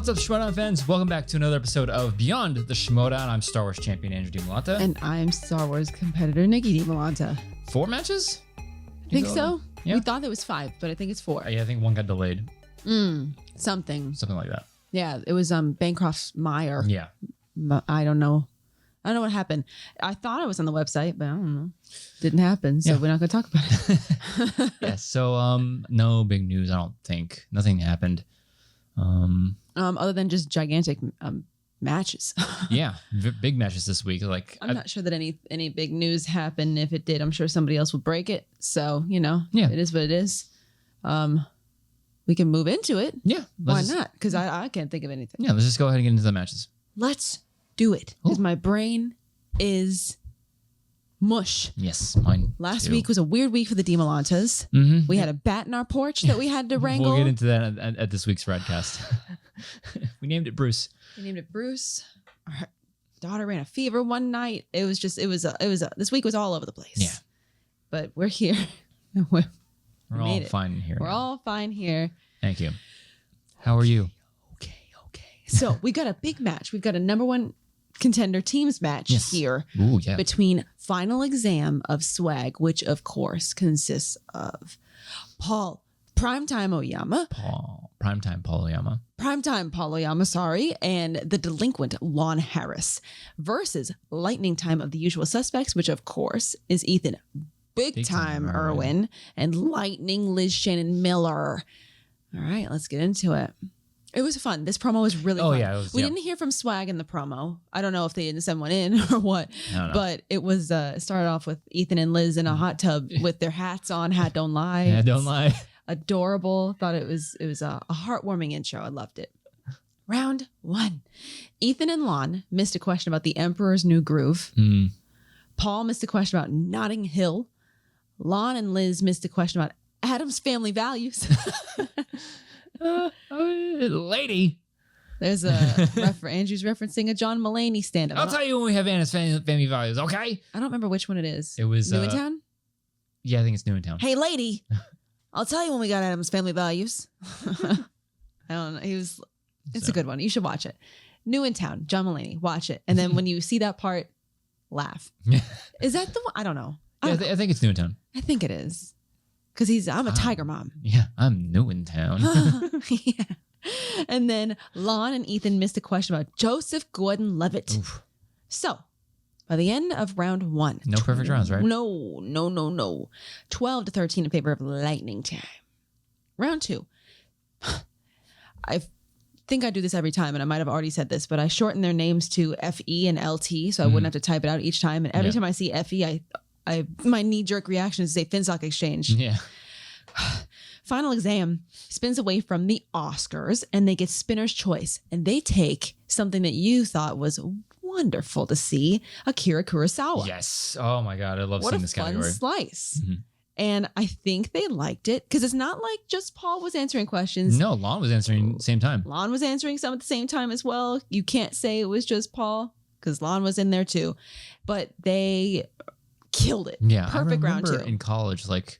What's up, Schmoedown fans? Welcome back to another episode of Beyond the Schmoedown. I'm Star Wars champion Andrew Dimalanta. And I'm Star Wars competitor Nicki Dimalanta. 4 matches? Think so? Yeah. We thought it was 5, but I think it's 4. Yeah, I think one got delayed. Something like that. Yeah, it was Bancroft Meyer. Yeah. I don't know what happened. I thought I was on the website, but I don't know. Didn't happen, so we're not going to talk about it. Yeah, so no big news, I don't think. Nothing happened. Other than just gigantic matches. Yeah, big matches this week. Like I'm not sure that any big news happened. If it did, I'm sure somebody else would break it. So, it is what it is. We can move into it. Yeah. Why not? Because I can't think of anything. Yeah, let's just go ahead and get into the matches. Let's do it. Because my brain is mush. Yes, mine Last too. week was a weird week for the Dimalantas. Mm-hmm. We had a bat in our porch that we had to wrangle. We'll get into that at this week's Radcast. We named it Bruce. We named it Bruce. Our daughter ran a fever one night. This week was all over the place. Yeah. But we're here. We're all fine here. We're all fine here. Thank you. How are you? Okay. So we got a big match. We've got a number 1 contender teams match here. Ooh, yeah. Between Final Exam of Swag, which of course consists of Paul Primetime Oyama. Primetime Paul Oyama. Primetime Paul Oyama, sorry, and the delinquent Lon Harris versus Lightning Time of the Usual Suspects, which of course is Ethan Big Time Irwin and Lightning Liz Shannon Miller. All right, let's get into it. It was fun. This promo was really fun. Yeah, we didn't hear from Swag in the promo. I don't know if they didn't send one in or what, but it was started off with Ethan and Liz in a hot tub with their hats on. Hat don't lie. Yeah, don't lie. Adorable. Thought it was a heartwarming intro. I loved it. Round 1. Ethan and Lon missed a question about the Emperor's New Groove. Paul missed a question about Notting Hill. Lon and Liz missed a question about Adam's family values. Lady. There's a Andrew's referencing a John Mulaney stand-up. I'll tell you when we have Anna's family values, okay? I don't remember which one it is. It was New in Town? Yeah, I think it's New in Town. Hey, lady. I'll tell you when we got Adam's family values. I don't know. It's a good one. You should watch it. New in Town, John Mulaney. Watch it. And then when you see that part, laugh. Is that the one? I don't know. I think it's New in Town. I think it is. Because I'm a tiger mom. Yeah, I'm new in town. Yeah. And then Lon and Ethan missed a question about Joseph Gordon-Levitt. Oof. So, by the end of round 1. No perfect rounds, right? No. 12-13 in favor of Lightning Time. Round 2. I think I do this every time, and I might have already said this, but I shorten their names to FE and LT, so I wouldn't have to type it out each time. And every time I see FE, my knee-jerk reaction is to say Finstock Exchange. Yeah. Final Exam spins away from the Oscars, and they get Spinner's Choice, and they take something that you thought was wonderful to see, Akira Kurosawa. Yes. Oh my God, I love seeing this category. What a fun slice. And I think they liked it because it's not like just Paul was answering questions. No, Lon was answering at the same time. Lon was answering some at the same time as well. You can't say it was just Paul because Lon was in there too, but they killed it. Yeah, Perfect I round 2. In college, like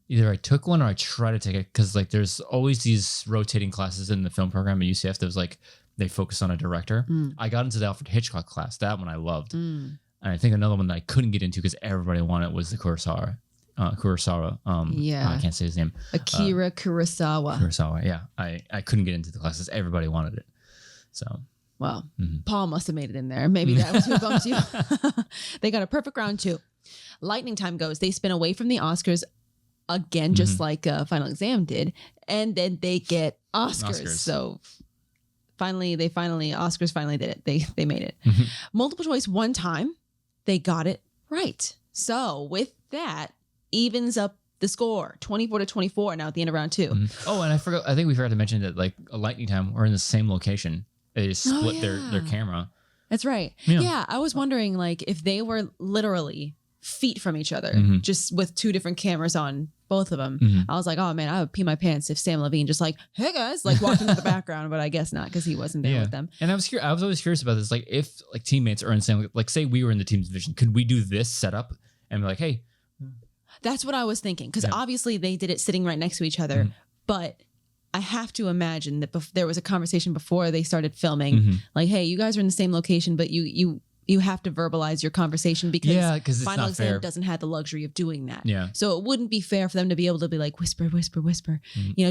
either I took one or I tried to take it because like there's always these rotating classes in the film program at UCF that was like they focus on a director. I got into the Alfred Hitchcock class. That one I loved. And I think another one that I couldn't get into because everybody wanted was the Kurosawa. I can't say his name. Akira Kurosawa. Kurosawa. Yeah, I couldn't get into the classes. Everybody wanted it. So. Well, Paul must have made it in there. Maybe that was who bumped you. They got a perfect round 2. Lightning Time goes. They spin away from the Oscars again, just like Final Exam did, and then they get Oscars. So Oscars finally did it. They made it. Multiple choice one time, they got it right. So with that, evens up the score 24-24 now at the end of round 2. Oh, and I think we forgot to mention that like a Lightning Time we're in the same location. They split their camera. That's right. Yeah, I was wondering like if they were literally feet from each other, just with 2 different cameras on both of them. I was like, oh man, I would pee my pants if Sam Levine just like, hey guys, like walked into the background, but I guess not because he wasn't there with them. And I was always curious about this. Like if like teammates are in the same, like say we were in the team's division, could we do this setup and be like, hey? That's what I was thinking because obviously they did it sitting right next to each other, but I have to imagine that there was a conversation before they started filming, like, hey, you guys are in the same location, but you have to verbalize your conversation because it's Final not Exam fair. doesn't have the luxury of doing that. Yeah. So it wouldn't be fair for them to be able to be like whisper, whisper, whisper,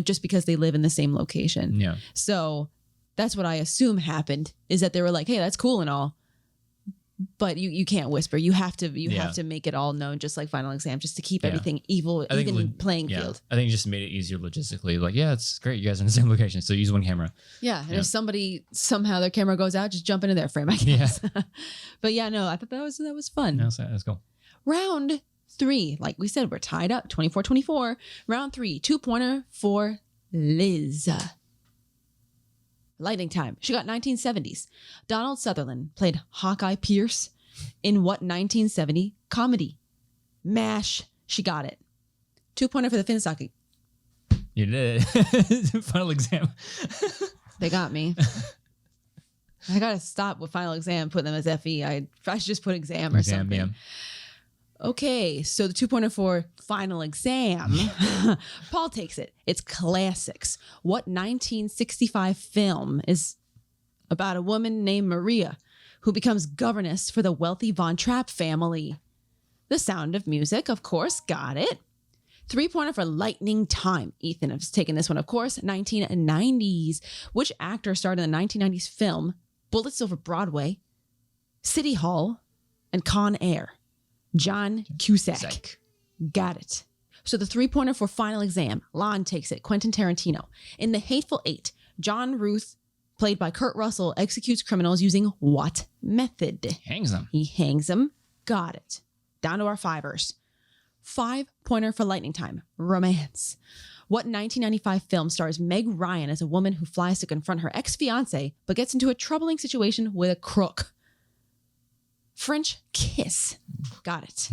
just because they live in the same location. Yeah. So that's what I assume happened, is that they were like, hey, that's cool and all, but you can't whisper. You have to make it all known, just like Final Exam, just to keep everything even playing field. I think it just made it easier logistically. Like, yeah, it's great. You guys are in the same location, so use one camera. Yeah, and if somebody somehow their camera goes out, just jump into their frame, I guess. Yeah. But yeah, no, I thought that was fun. That's cool. Round 3, like we said, we're tied up 24-24. Round 3, 2-pointer for Liz. Lightning time. She got 1970s. Donald Sutherland played Hawkeye Pierce in what 1970 comedy? MASH. She got it. 2-pointer for the Finstocking. You did it. Final Exam. They got me. I gotta stop with Final Exam, put them as FE. I should just put exam or something. Yeah. Okay, so the 2-pointer for Final Exam. Paul takes it. It's classics. What 1965 film is about a woman named Maria who becomes governess for the wealthy Von Trapp family? The Sound of Music, of course, got it. 3-pointer for Lightning Time. Ethan has taken this one, of course. 1990s. Which actor starred in the 1990s film Bullets Over Broadway, City Hall, and Con Air? John Cusack. Got it. So the 3-pointer for Final Exam. Lon takes it. Quentin Tarantino. In The Hateful Eight, John Ruth, played by Kurt Russell, executes criminals using what method? Hangs them. He hangs them. Got it. Down to our fivers. 5-pointer for Lightning Time. Romance. What 1995 film stars Meg Ryan as a woman who flies to confront her ex-fiance but gets into a troubling situation with a crook? French Kiss. Got it.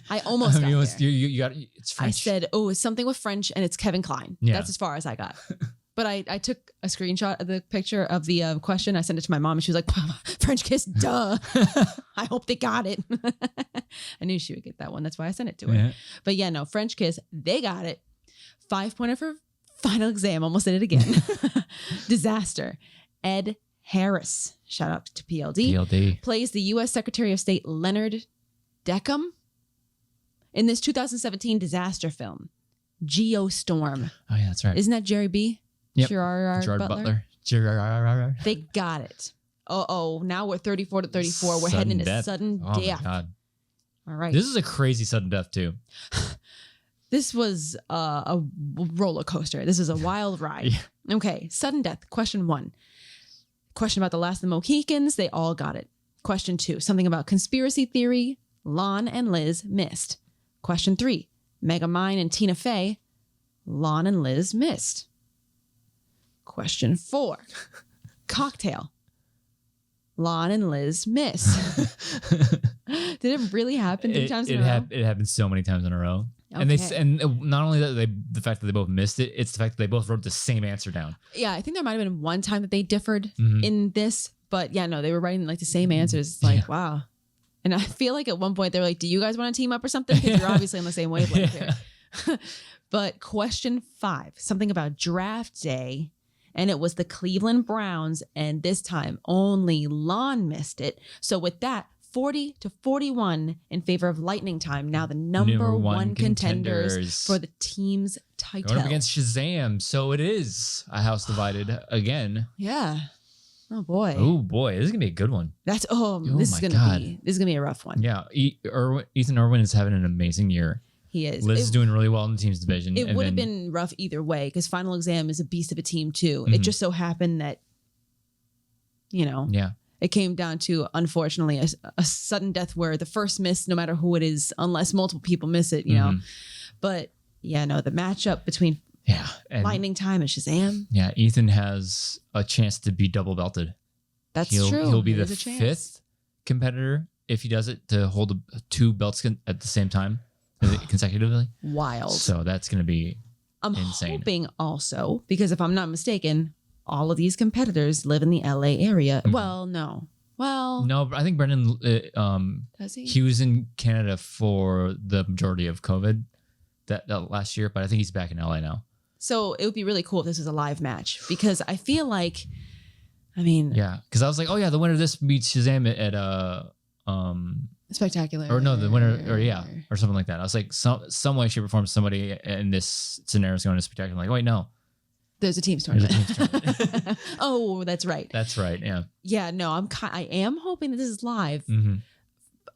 I almost got there. You got it. It's French. I said, it's something with French and it's Kevin Kline. Yeah. That's as far as I got. But I took a screenshot of the picture of the question. I sent it to my mom and she was like, French Kiss, duh. I hope they got it. I knew she would get that one. That's why I sent it to her. Yeah. But yeah, no, French Kiss, they got it. 5-pointer for Final Exam. Almost did it again. Disaster. Ed Harris, shout out to PLD, plays the U.S. Secretary of State Leonard Deckham in this 2017 disaster film, Geostorm. Oh, yeah, that's right. Isn't that Jerry B? Yep. Gerard Butler. They got it. Now we're 34-34. We're heading into sudden death. Oh, my God. All right. This is a crazy sudden death, too. This was a roller coaster. This is a wild ride. Yeah. Okay, sudden death. Question 1. Question about the last of the Mohicans. They all got it. Question 2. Something about conspiracy theory. Lon and Liz missed. Question 3. Megamind and Tina Fey. Lon and Liz missed. Question 4. Cocktail. Lon and Liz missed. Did it really happen 3 times in a row? It happened so many times in a row. Okay. And not only that, the fact that they both missed it, it's the fact that they both wrote the same answer down. Yeah, I think there might have been one time that they differed in this, but yeah, no, they were writing like the same answers. It's like, wow. And I feel like at one point they were like, do you guys want to team up or something? Because you're obviously on the same wavelength here. But question 5, something about draft day. And it was the Cleveland Browns. And this time only Lon missed it. So with that, 40-41 in favor of Lightning Time. Now the number one contenders for the team's title. Going up against Shazam. So it is a house divided again. Yeah. Oh boy. Oh boy. This is gonna be a good one. This is gonna be a rough one. Yeah. Ethan Irwin is having an amazing year. He is. Liz is doing really well in the team's division. It would have been rough either way because Final Exam is a beast of a team too. It just so happened that, yeah. It came down to, unfortunately, a sudden death where the first miss, no matter who it is, unless multiple people miss it, know. But yeah, no, the matchup between Lightning Time and Shazam. Yeah, Ethan has a chance to be double belted. That's true. He'll be the 5th competitor if he does it to hold 2 belts at the same time consecutively. Wild. So that's going to be insane. I'm hoping also, because if I'm not mistaken, all of these competitors live in the LA area. Well, no. Well, no, but I think Brendan, does he? He was in Canada for the majority of COVID that last year, but I think he's back in LA now. So it would be really cool if this was a live match because I feel like, I mean, Yeah, because I was like, oh yeah, the winner of this beats Shazam at Spectacular. or no, the winner or something like that. I was like, some way, shape, or form, somebody in this scenario is going to Spectacular. I'm like, wait, no, there's a team's tournament. tournament. Oh, that's right. That's right. Yeah. Yeah. No, I am hoping that this is live,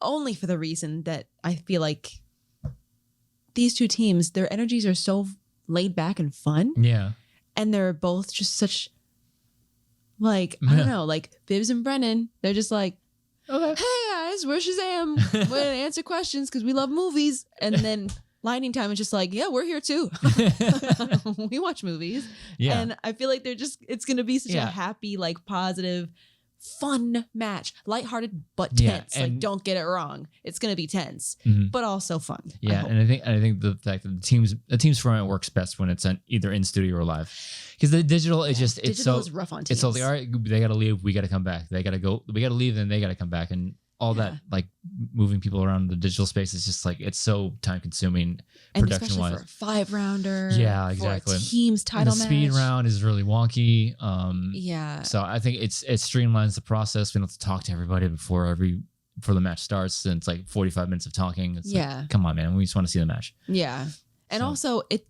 only for the reason that I feel like these two teams, their energies are so laid back and fun. Yeah. And they're both just such, like, I don't know, like Bibbs and Brennan. They're just like, Okay. hey guys, we're Shazam. We're gonna answer questions because we love movies. And then Lightning Time is just like, yeah, we're here too. We watch movies. Yeah. And I feel like it's gonna be such a happy, like positive, fun match. Lighthearted but tense. Like, don't get it wrong. It's gonna be tense, but also fun. Yeah, and I think the fact that the team's format works best when it's either in studio or live, because the digital is just it's digital is rough on teams. It's so like, all right, they gotta leave, we gotta come back. They gotta go, we gotta leave, then they gotta come back, and all that like moving people around the digital space is just like it's so time consuming production wise. For a 5-rounder. Yeah, exactly. For a team's title and the speed match. round is really wonky. Yeah. So I think it streamlines the process. We don't have to talk to everybody before the match starts, and it's like 45 minutes of talking. It's like, come on, man, we just want to see the match. Yeah, and also it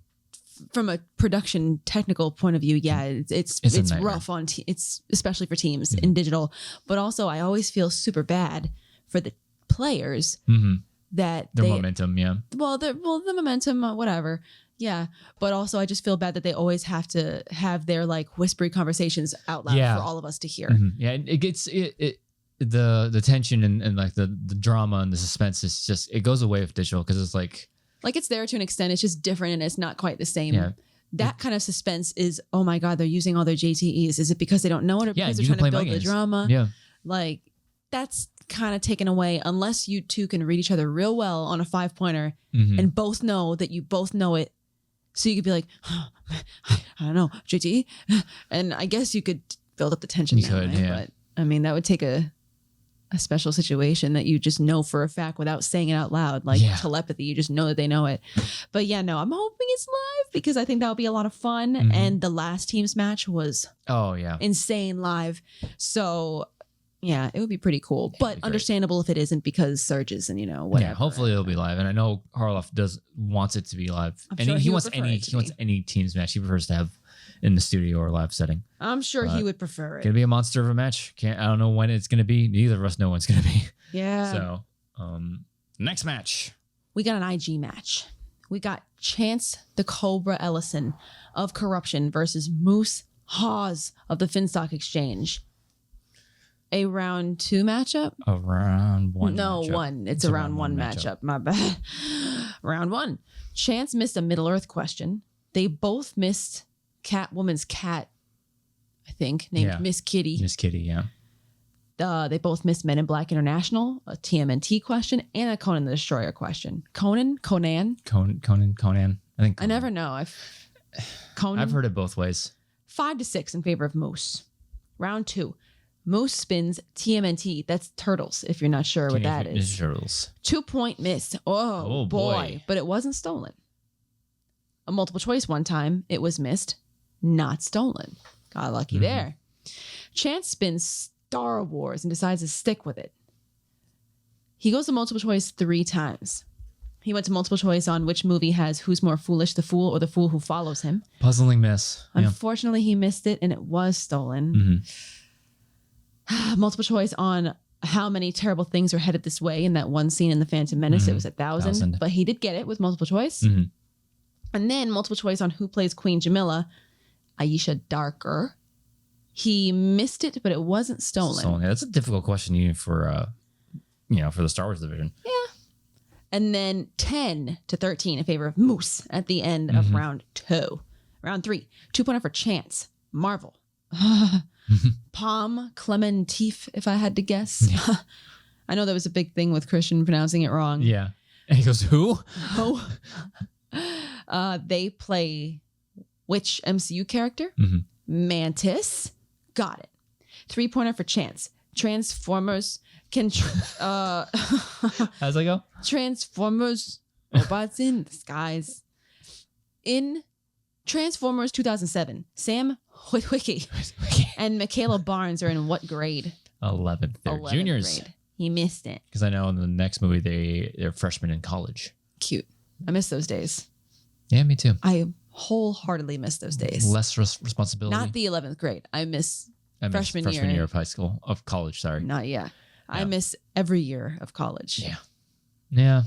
from a production technical point of view, it's rough on it's especially for teams in digital, but also I always feel super bad for the players that their momentum, the momentum, whatever. Yeah. But also I just feel bad that they always have to have their like whispery conversations out loud for all of us to hear. Yeah. It gets the tension and like the drama and the suspense is just, it goes away with digital because it's like it's there to an extent. It's just different and it's not quite the same. Yeah. That kind of suspense is, oh my God, they're using all their JTEs. Is it because they don't know it or because they're trying to build the drama? Yeah. Like that's kind of taken away unless you two can read each other real well on a 5-pointer and both know that you both know it. So you could be like, oh, I don't know, JTE. And I guess you could build up the tension. You could, But I mean, that would take a special situation that you just know for a fact without saying it out loud, like telepathy. You just know that they know it. But yeah, no, I'm hoping it's live because I think that'll be a lot of fun. And the last team's match was insane live. So yeah, it would be pretty cool, but understandable if it isn't because surges and whatever. Yeah, hopefully it'll be live. And I know Harloff wants it to be live. I'm and sure he wants any team's match. He prefers to have in the studio or live setting. I'm sure he would prefer it. Gonna be a monster of a match. I don't know when it's gonna be. Neither of us know when it's gonna be. Yeah. So next match. We got an IG match. We got Chance the Cobra Ellison of Corruption versus Moose Hawes of the Finstock Exchange. A round 2 matchup? A round 1 No, matchup. 1. It's a round 1 matchup. My bad. Round 1. Chance missed a Middle Earth question. They both missed Catwoman's cat, I think, named Miss Kitty. Miss Kitty, yeah. They both missed Men in Black International, a TMNT question, and a Conan the Destroyer question. Conan? Conan. I think Conan. I never know. Conan? I've heard it both ways. 5-6 in favor of Moose. Round 2. Moose spins TMNT. That's turtles, if you're not sure what that is. Turtles. 2-point miss. Oh boy. But it wasn't stolen. A multiple choice one time. It was missed. Not stolen. Got lucky there. Chance spins Star Wars and decides to stick with it. He goes to multiple choice 3 times. He went to multiple choice on which movie has Who's More Foolish, the Fool or the Fool Who Follows Him. Puzzling miss. Unfortunately, he missed it and it was stolen. Multiple choice on how many terrible things are headed this way in that one scene in The Phantom Menace. It was 1,000, but he did get it with multiple choice. And then multiple choice on who plays Queen Jamila, Aisha Darker. He missed it, but it wasn't stolen. Yeah, that's a difficult question even for for the Star Wars division. Yeah. And then 10-13 in favor of Moose at the end of round 2. Round 3, 2-pointer for Chance. Marvel. Palm Clementif, if I had to guess. Yeah. I know there was a big thing with Christian pronouncing it wrong. Yeah. And he goes, who? Oh. They play which MCU character? Mantis. Got it. 3-pointer for Chance. Transformers can... How's that go? Transformers, robots in the skies. In Transformers 2007. Sam Witwicky and Michaela Barnes are in what grade? 11th. They're 11th juniors. grade. He missed it. Because I know in the next movie they're freshmen in college. Cute. I miss those days. Yeah, me too. I wholeheartedly miss those days. Less responsibility. Not the 11th grade. I miss freshman year of college. Sorry. Not yet. Yeah. I miss every year of college. Yeah. Yeah.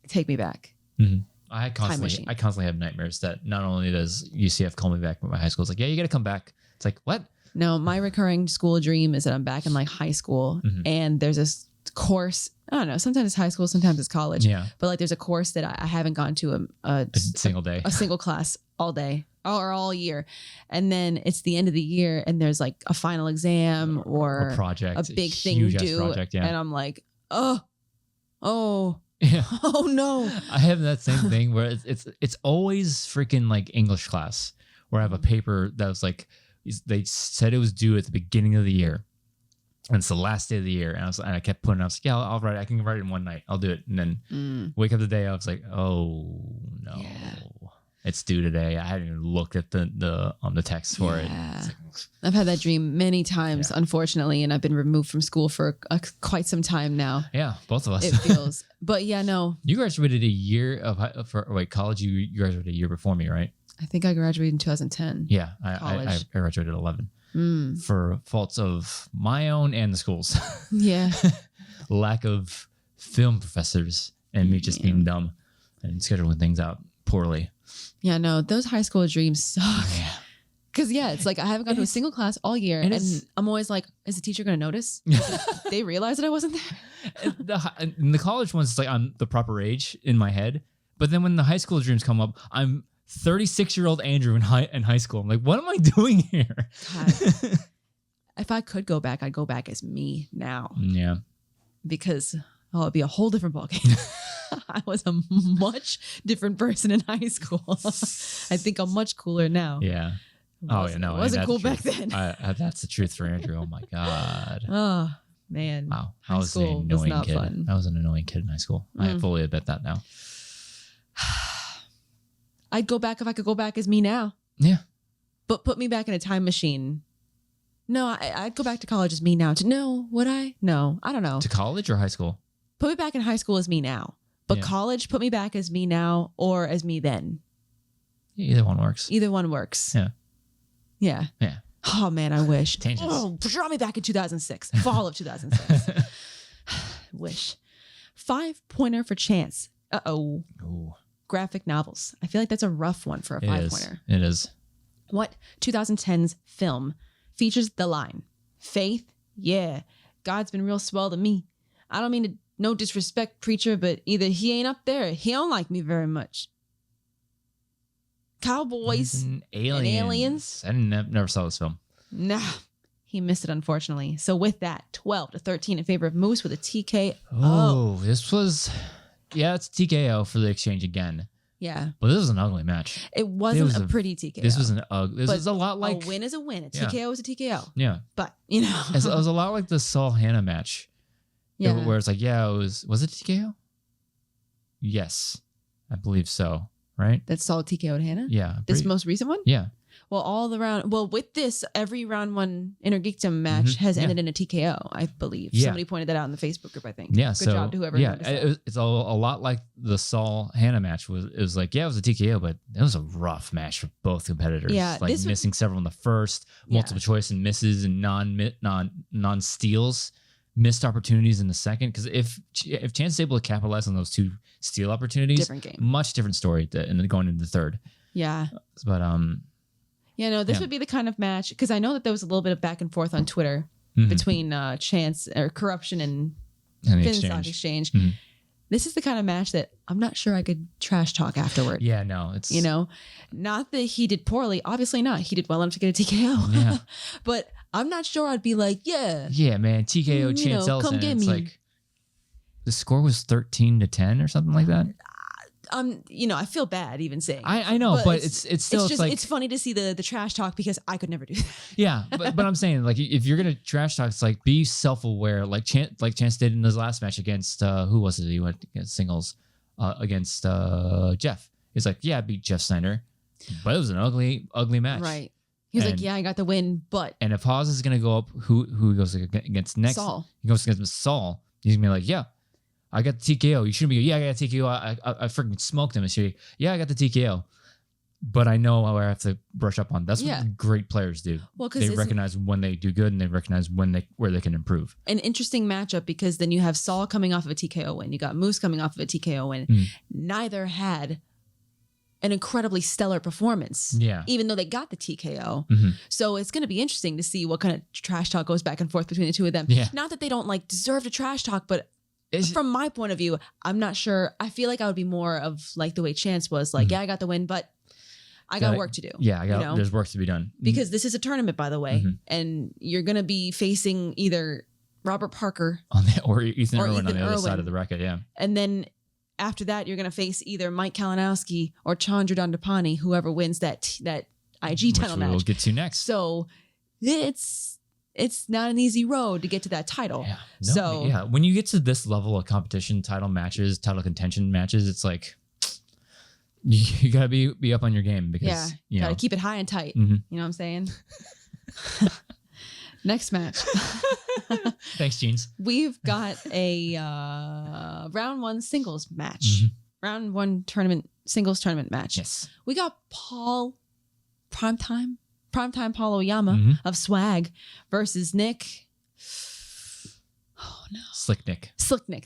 Take me back. Mm-hmm. I constantly have nightmares that not only does UCF call me back, but my high school is like, yeah, you got to come back. It's like, what? No, my recurring school dream is that I'm back in like high school and there's this course. I don't know. Sometimes it's high school, sometimes it's college. Yeah. But like there's a course that I haven't gone to a single day, a single class all day or all year. And then it's the end of the year and there's like a final exam or a project, a big thing due. Project, yeah. And I'm like, oh, yeah. Oh no. I have that same thing where it's always freaking like English class where I have a paper that was like, they said it was due at the beginning of the year. And it's the last day of the year. And I kept putting it, I was like, yeah, I'll write it. I can write it in one night. I'll do it. And then wake up the day, I was like, oh no, it's due today. I hadn't even looked at the text for it. Like, I've had that dream many times, unfortunately, and I've been removed from school for quite some time now. Yeah, both of us. It feels, but yeah, no. You graduated a year of college. You graduated a year before me, right? I think I graduated in 2010. Yeah, I graduated at 11 for faults of my own and the school's. Yeah. Lack of film professors and me just being dumb and scheduling things out poorly. Yeah, no, those high school dreams suck. Yeah. Because, it's like I haven't gone to a single class all year. And I'm always like, is the teacher going to notice? They realize that I wasn't there? And the college ones, it's like I'm the proper age in my head. But then when the high school dreams come up, I'm 36-year-old Andrew in high school. I'm like, what am I doing here? God. If I could go back, I'd go back as me now. Yeah. Because it'd be a whole different ballgame. I was a much different person in high school. I think I'm much cooler now. Yeah. Oh, yeah, no. It wasn't cool back then. That's the truth for Andrew. Oh, my God. Oh, man. Wow. I was an annoying kid. Fun. I was an annoying kid in high school. I fully admit that now. I'd go back if I could go back as me now. Yeah. But put me back in a time machine. No, I'd go back to college as me now. Would I? No, I don't know. To college or high school? Put me back in high school as me now. But college, put me back as me now or as me then. Either one works. Either one works. Yeah. Yeah. Yeah. Oh, man, I wish. Tangents. Oh, draw me back in 2006. Fall of 2006. Wish. 5-pointer for Chance. Uh-oh. Ooh. Graphic novels. I feel like that's a rough one for a 5-pointer. It is. What 2010's film features the line, "Faith, yeah, God's been real swell to me. I don't mean to no disrespect, preacher, but either he ain't up there or he don't like me very much." Cowboys and aliens. I never saw this film. Nah, he missed it, unfortunately. So with that, 12-13 in favor of Moose with a TKO. Oh, this was... Yeah, it's TKO for the exchange again. Yeah. But this was an ugly match. It wasn't a pretty TKO. This was this was a lot like... A win is a win. A TKO is a TKO. Yeah. But, you know. It was a lot like the Saul Hannah match. Yeah. Where it's like, was it TKO? Yes. I believe so. Right? That Saul TKO'd Hannah? Yeah. This most recent one? Yeah. Well, with this, every round one Innergeekdom match has ended in a TKO, I believe. Yeah. Somebody pointed that out in the Facebook group, I think. Yeah. Good job to whoever noticed that. It's a lot like the Saul Hannah match. It was like, it was a TKO, but it was a rough match for both competitors. Yeah. Like missing several in the first, multiple choice and misses and non steals, missed opportunities in the second. Because if Chance is able to capitalize on those two steal opportunities, different game. Much different story going into the third. Yeah. But this would be the kind of match, because I know that there was a little bit of back and forth on Twitter between Chance or Corruption and Finstock Exchange. Mm-hmm. This is the kind of match that I'm not sure I could trash talk afterward. Yeah, no, it's... not that he did poorly. Obviously not. He did well enough to get a TKO. Yeah. But I'm not sure I'd be like, yeah, man, TKO Chance Ellison. Come get me. Like, the score was 13-10 or something like that. I feel bad even saying. I know, but it's still it's funny to see the trash talk, because I could never do that. Yeah, but I'm saying, like, if you're gonna trash talk, it's like, be self-aware, like Chance did in his last match against who was it? He went against singles against Jeff. It's like, yeah, I beat Jeff Snyder. But it was an ugly match. Right. He was like, yeah, I got the win, but. And if Hawes is going to go up, who goes against next? Saul. He goes against Saul. He's going to be like, yeah, I got the TKO. You shouldn't be, yeah, I got the TKO. I freaking smoked him. Yeah, I got the TKO. But I know how I have to brush up on. That's what great players do. Well, they recognize when they do good and they recognize where they can improve. An interesting matchup because then you have Saul coming off of a TKO win. You got Moose coming off of a TKO win. Neither had an incredibly stellar performance. Yeah. Even though they got the TKO. So it's going to be interesting to see what kind of trash talk goes back and forth between the two of them. Yeah. Not that they don't like deserve to trash talk, but from my point of view, I'm not sure. I feel like I would be more of like the way Chance was like, yeah, I got the win, but I got work to do. Yeah, there's work to be done. Because this is a tournament, by the way, and you're going to be facing either Robert Parker or Ethan Irwin on the other side of the bracket, yeah. And then after that, you're going to face either Mike Kalinowski or Chandra Dandapani, whoever wins that IG title match. We'll get to next. So it's not an easy road to get to that title. Yeah. When you get to this level of competition, title matches, title contention matches, it's like you gotta be up on your game because you gotta keep it high and tight. You know what I'm saying? Next match. Thanks, Jeans. We've got a round 1 singles match. Round 1 singles tournament match. Yes. We got Paul Primetime Paul Oyama of Swag versus Nick. Oh no. Slick Nick.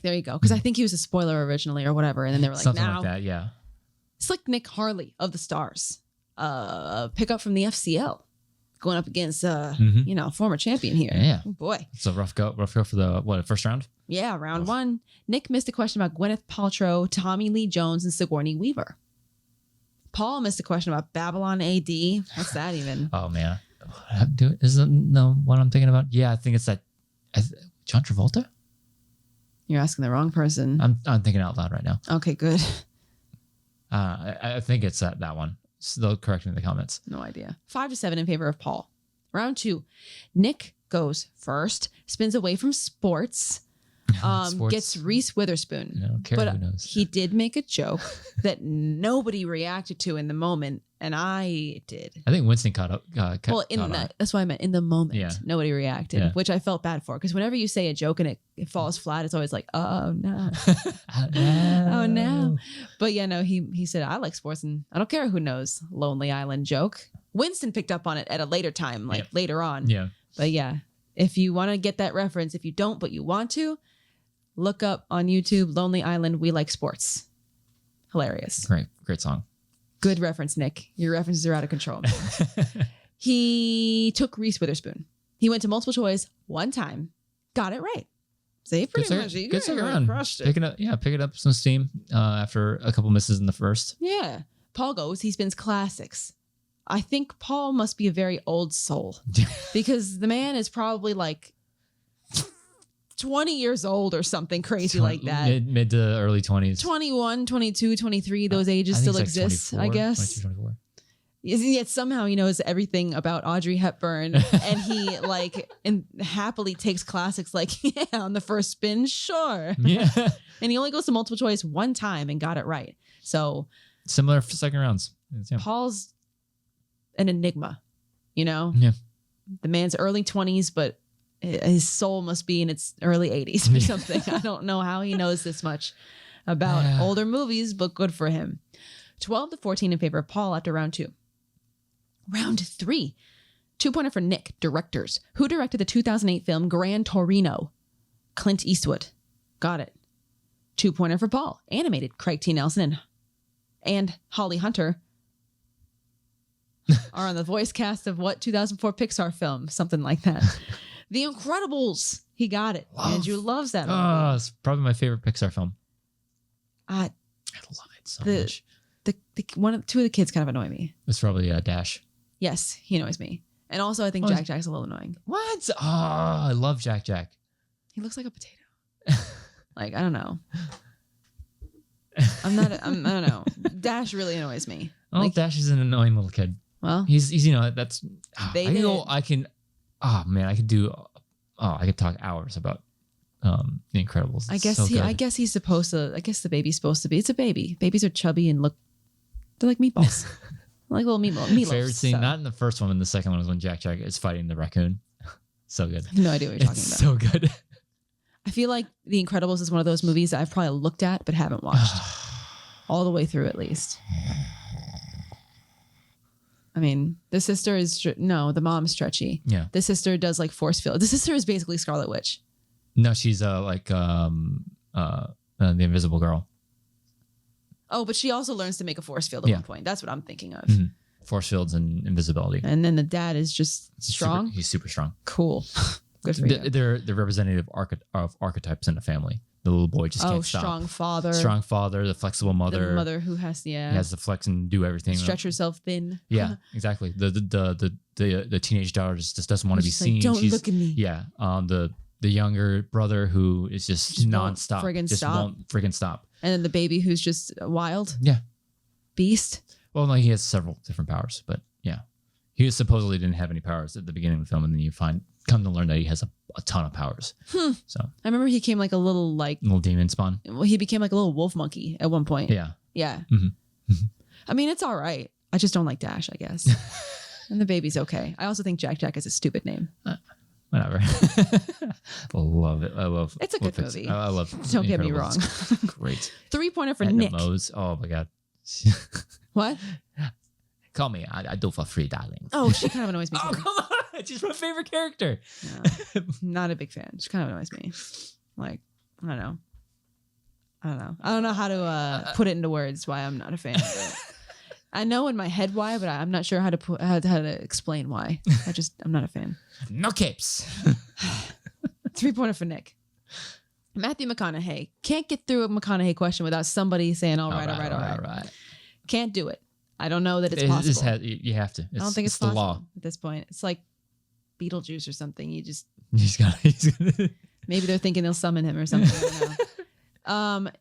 There you go. Because I think he was a spoiler originally or whatever. And then they were like, something like that, yeah. Slick Nick Harley of the Stars, pick up from the FCL, going up against former champion here. Yeah, oh boy, it's a rough go for the first round. Yeah, round 1. Nick missed a question about Gwyneth Paltrow, Tommy Lee Jones, and Sigourney Weaver. Paul missed a question about Babylon AD. What's that even? Oh man, isn't what I'm thinking about? Yeah, I think it's that John Travolta. You're asking the wrong person. I'm thinking out loud right now. Okay, good. I think it's that one. So they'll correct me in the comments. No idea. 5-7 in favor of Paul. Round 2. Nick goes first, spins away from sports, gets Reese Witherspoon. I don't care who knows. He did make a joke that nobody reacted to in the moment, and I did. I think Winston caught up. That's why I meant in the moment. Nobody reacted, which I felt bad for because whenever you say a joke and it falls flat, it's always like, oh no, oh no. But he said I like sports and I don't care who knows. Lonely Island joke. Winston picked up on it at a later time, later on. Yeah. But if you want to get that reference, if you don't but you want to, look up on YouTube Lonely Island. We like sports. Hilarious. Great song. Good reference, Nick. Your references are out of control. He took Reese Witherspoon. He went to multiple choice one time, got it right. See, pretty much. Good second round. Picking up some steam after a couple misses in the first. Yeah. Paul goes. He spins classics. I think Paul must be a very old soul because the man is probably like 20 years old or something crazy like that. Mid to early 20s. 21, 22, 23, those ages still exist, I guess. 22, 24. Yet somehow he knows everything about Audrey Hepburn and he happily takes classics like, on the first spin, sure. Yeah. And he only goes to multiple choice one time and got it right. So similar for second rounds. Yeah. Paul's an enigma, Yeah. The man's early 20s, but his soul must be in its early 80s or something. I don't know how he knows this much about older movies, but good for him. 12-14 in favor of Paul after round 2. Round 3. 2-pointer for Nick, directors. Who directed the 2008 film Gran Torino? Clint Eastwood. Got it. 2-pointer for Paul, animated. Craig T. Nelson and Holly Hunter are on the voice cast of what 2004 Pixar film? Something like that. The Incredibles. He got it. Andrew loves that movie. Oh, it's probably my favorite Pixar film. I love it so much. Two of the kids kind of annoy me. It's probably Dash. Yes, he annoys me. And also I think Jack's a little annoying. What? Oh, I love Jack. He looks like a potato. I don't know. I don't know. Dash really annoys me. Oh, Dash is an annoying little kid. Well, he's that's I could talk hours about The Incredibles. I guess he's supposed to. I guess the baby's supposed to be. It's a baby. Babies are chubby and they're like meatballs. Like little meatloaf. Favorite scene, not in the first one, in the second one was when Jack is fighting the raccoon. So good. I have no idea what you're talking about. So good. I feel like The Incredibles is one of those movies that I've probably looked at but haven't watched. All the way through, at least. I mean, the sister is... the mom's stretchy. Yeah. The sister does like force field. The sister is basically Scarlet Witch. No, she's the Invisible Girl. Oh, but she also learns to make a force field at one point. That's what I'm thinking of. Mm-hmm. Force fields and invisibility. And then the dad is just strong. He's super strong. Cool. Good for you. They're representative of archetypes in a family. The little boy just can't stop. Strong father. Strong father, the flexible mother. The mother who has, He has to flex and do everything. Stretch herself thin. Yeah, exactly. The teenage daughter just doesn't want to be seen. Don't look at me. Yeah. The younger brother who is just nonstop. Won't friggin' stop. And then the baby who's just wild. Yeah. Beast. Well, no, he has several different powers, but yeah. He supposedly didn't have any powers at the beginning of the film, and then come to learn that he has a ton of powers. So I remember he came like a little demon spawn. Well, he became like a little wolf monkey at one point. Yeah. Yeah. Mm-hmm. I mean, it's all right. I just don't like Dash, I guess. And the baby's okay. I also think Jack is a stupid name. Whatever. Love it. I love it's a good movie. I love Don't get me wrong. Great. 3-pointer for Edna Nick. Mose. Oh my God. What? Call me. I do for free, darling. Oh, she kind of annoys me. Oh, come on. She's my favorite character. No, not a big fan. She kind of annoys me. Like, I don't know. I don't know how to put it into words why I'm not a fan of it. I know in my head why, but I'm not sure how to explain why. I'm not a fan. No capes. 3-pointer for Nick. Matthew McConaughey. Can't get through a McConaughey question without somebody saying, all right. Can't do it. I don't know that it's possible. You have to. I don't think it's the possible law at this point. It's like Beetlejuice or something. He's got. Maybe they're thinking they'll summon him or something. I don't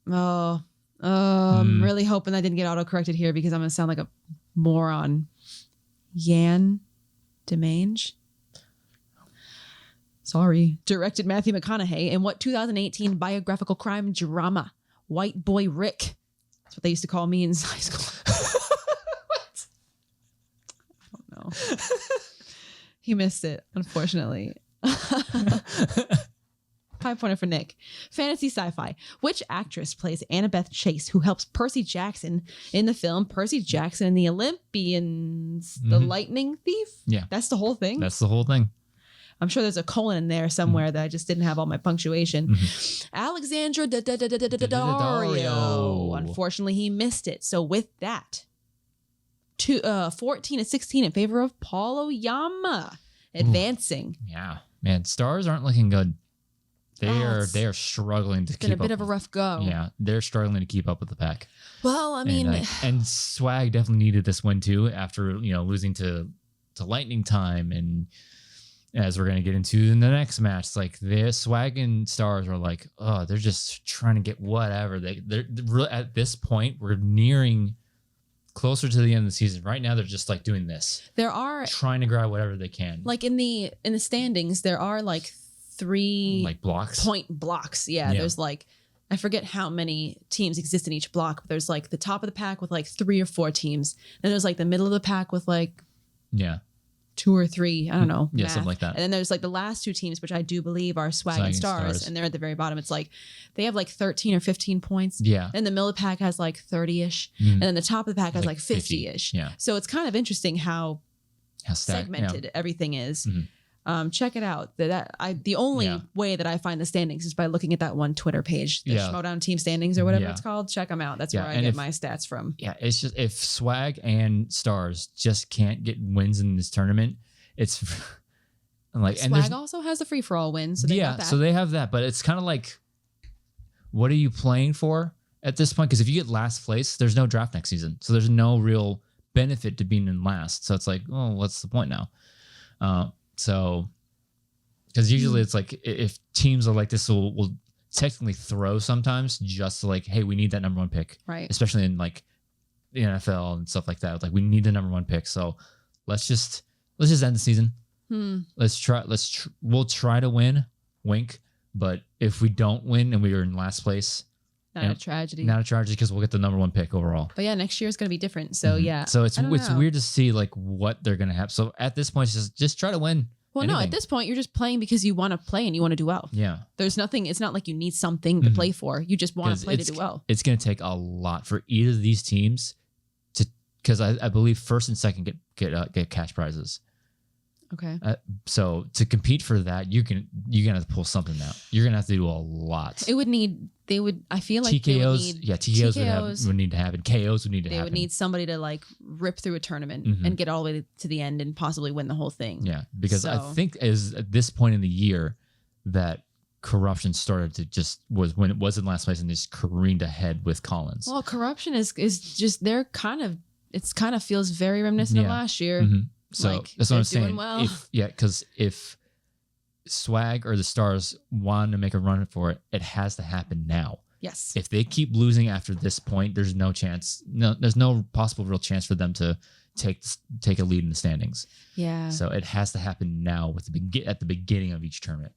know. I'm really hoping I didn't get auto-corrected here because I'm going to sound like a moron. Yan Demange. Sorry. Directed Matthew McConaughey in what 2018 biographical crime drama? White Boy Rick. That's what they used to call me in high school. What? I don't know. He missed it, unfortunately. 5-pointer for Nick. Fantasy sci-fi. Which actress plays Annabeth Chase, who helps Percy Jackson in the film Percy Jackson and the Olympians, the Lightning Thief? Yeah. That's the whole thing? That's the whole thing. I'm sure there's a colon in there somewhere that I just didn't have all my punctuation. Alexandra Daddario. Unfortunately, he missed it. So with that, 14-16 in favor of Paul Oyama. Advancing. Yeah. Man, stars aren't looking good. They are struggling to keep up. It's been a bit of a rough go. Yeah, they're struggling to keep up with the pack. Well, I mean, and Swag definitely needed this win too after losing to Lightning Time, and as we're gonna get into in the next match, like their Swag and Stars are like, oh, they're just trying to get whatever. They're really, at this point, we're nearing closer to the end of the season. Right now, they're just like doing this. There are trying to grab whatever they can. Like in the standings, there are like 3 like blocks, point blocks. Yeah, there's like, I forget how many teams exist in each block, but there's like the top of the pack with like 3 or 4 teams. Then there's like the middle of the pack with like 2 or 3. I don't know. Yeah, something like that. And then there's like the last 2 teams, which I do believe are Swag and Stars, and they're at the very bottom. It's like they have like 13 or 15 points. Yeah. And the middle of the pack has like 30-ish. And then the top of the pack has like 50-ish. Yeah. So it's kind of interesting how segmented everything is. Check it out. The only way that I find the standings is by looking at that one Twitter page, the Schmoedown team standings or whatever it's called. Check them out. That's where I get my stats from. Yeah, it's just if Swag and Stars just can't get wins in this tournament, it's like Swag also has the free for all win. So they got that. So they have that, but it's kind of like, what are you playing for at this point? Because if you get last place, there's no draft next season, so there's no real benefit to being in last. So it's like, oh, what's the point now? So, because usually it's like if teams are like this, will technically throw sometimes just to like, hey, we need that number 1 pick, right? Especially in like the NFL and stuff like that. Like we need the number 1 pick, so let's just end the season. We'll try to win, wink. But if we don't win and we are in last place, Not a tragedy. Not a tragedy because we'll get the number 1 pick overall. But yeah, next year is going to be different. So yeah. So it's I don't know. weird to see like what they're going to have. So at this point, just try to win. Well, anything. no, at this point, you're just playing because you want to play and you want to do well. Yeah. There's nothing, it's not like you need something to play for. You just want to play to do well. It's going to take a lot for either of these teams to, because I believe first and second get cash prizes. Okay. So to compete for that, you're gonna have to pull something out. You're gonna have to do a lot. I feel like TKOs, they would need TKOs would need to happen. KOs would need to happen. They would need somebody to like rip through a tournament and get all the way to the end and possibly win the whole thing. Yeah, because I think at this point in the year that corruption started to was when it was in last place and just careened ahead with Collins. Well, corruption is just they're kind of feels very reminiscent of last year. Mm-hmm. So like, that's what I'm saying. Well. Because if Swag or the Stars want to make a run for it, it has to happen now. Yes. If they keep losing after this point, there's no chance. No, there's no possible real chance for them to take a lead in the standings. Yeah. So it has to happen now at the beginning of each tournament.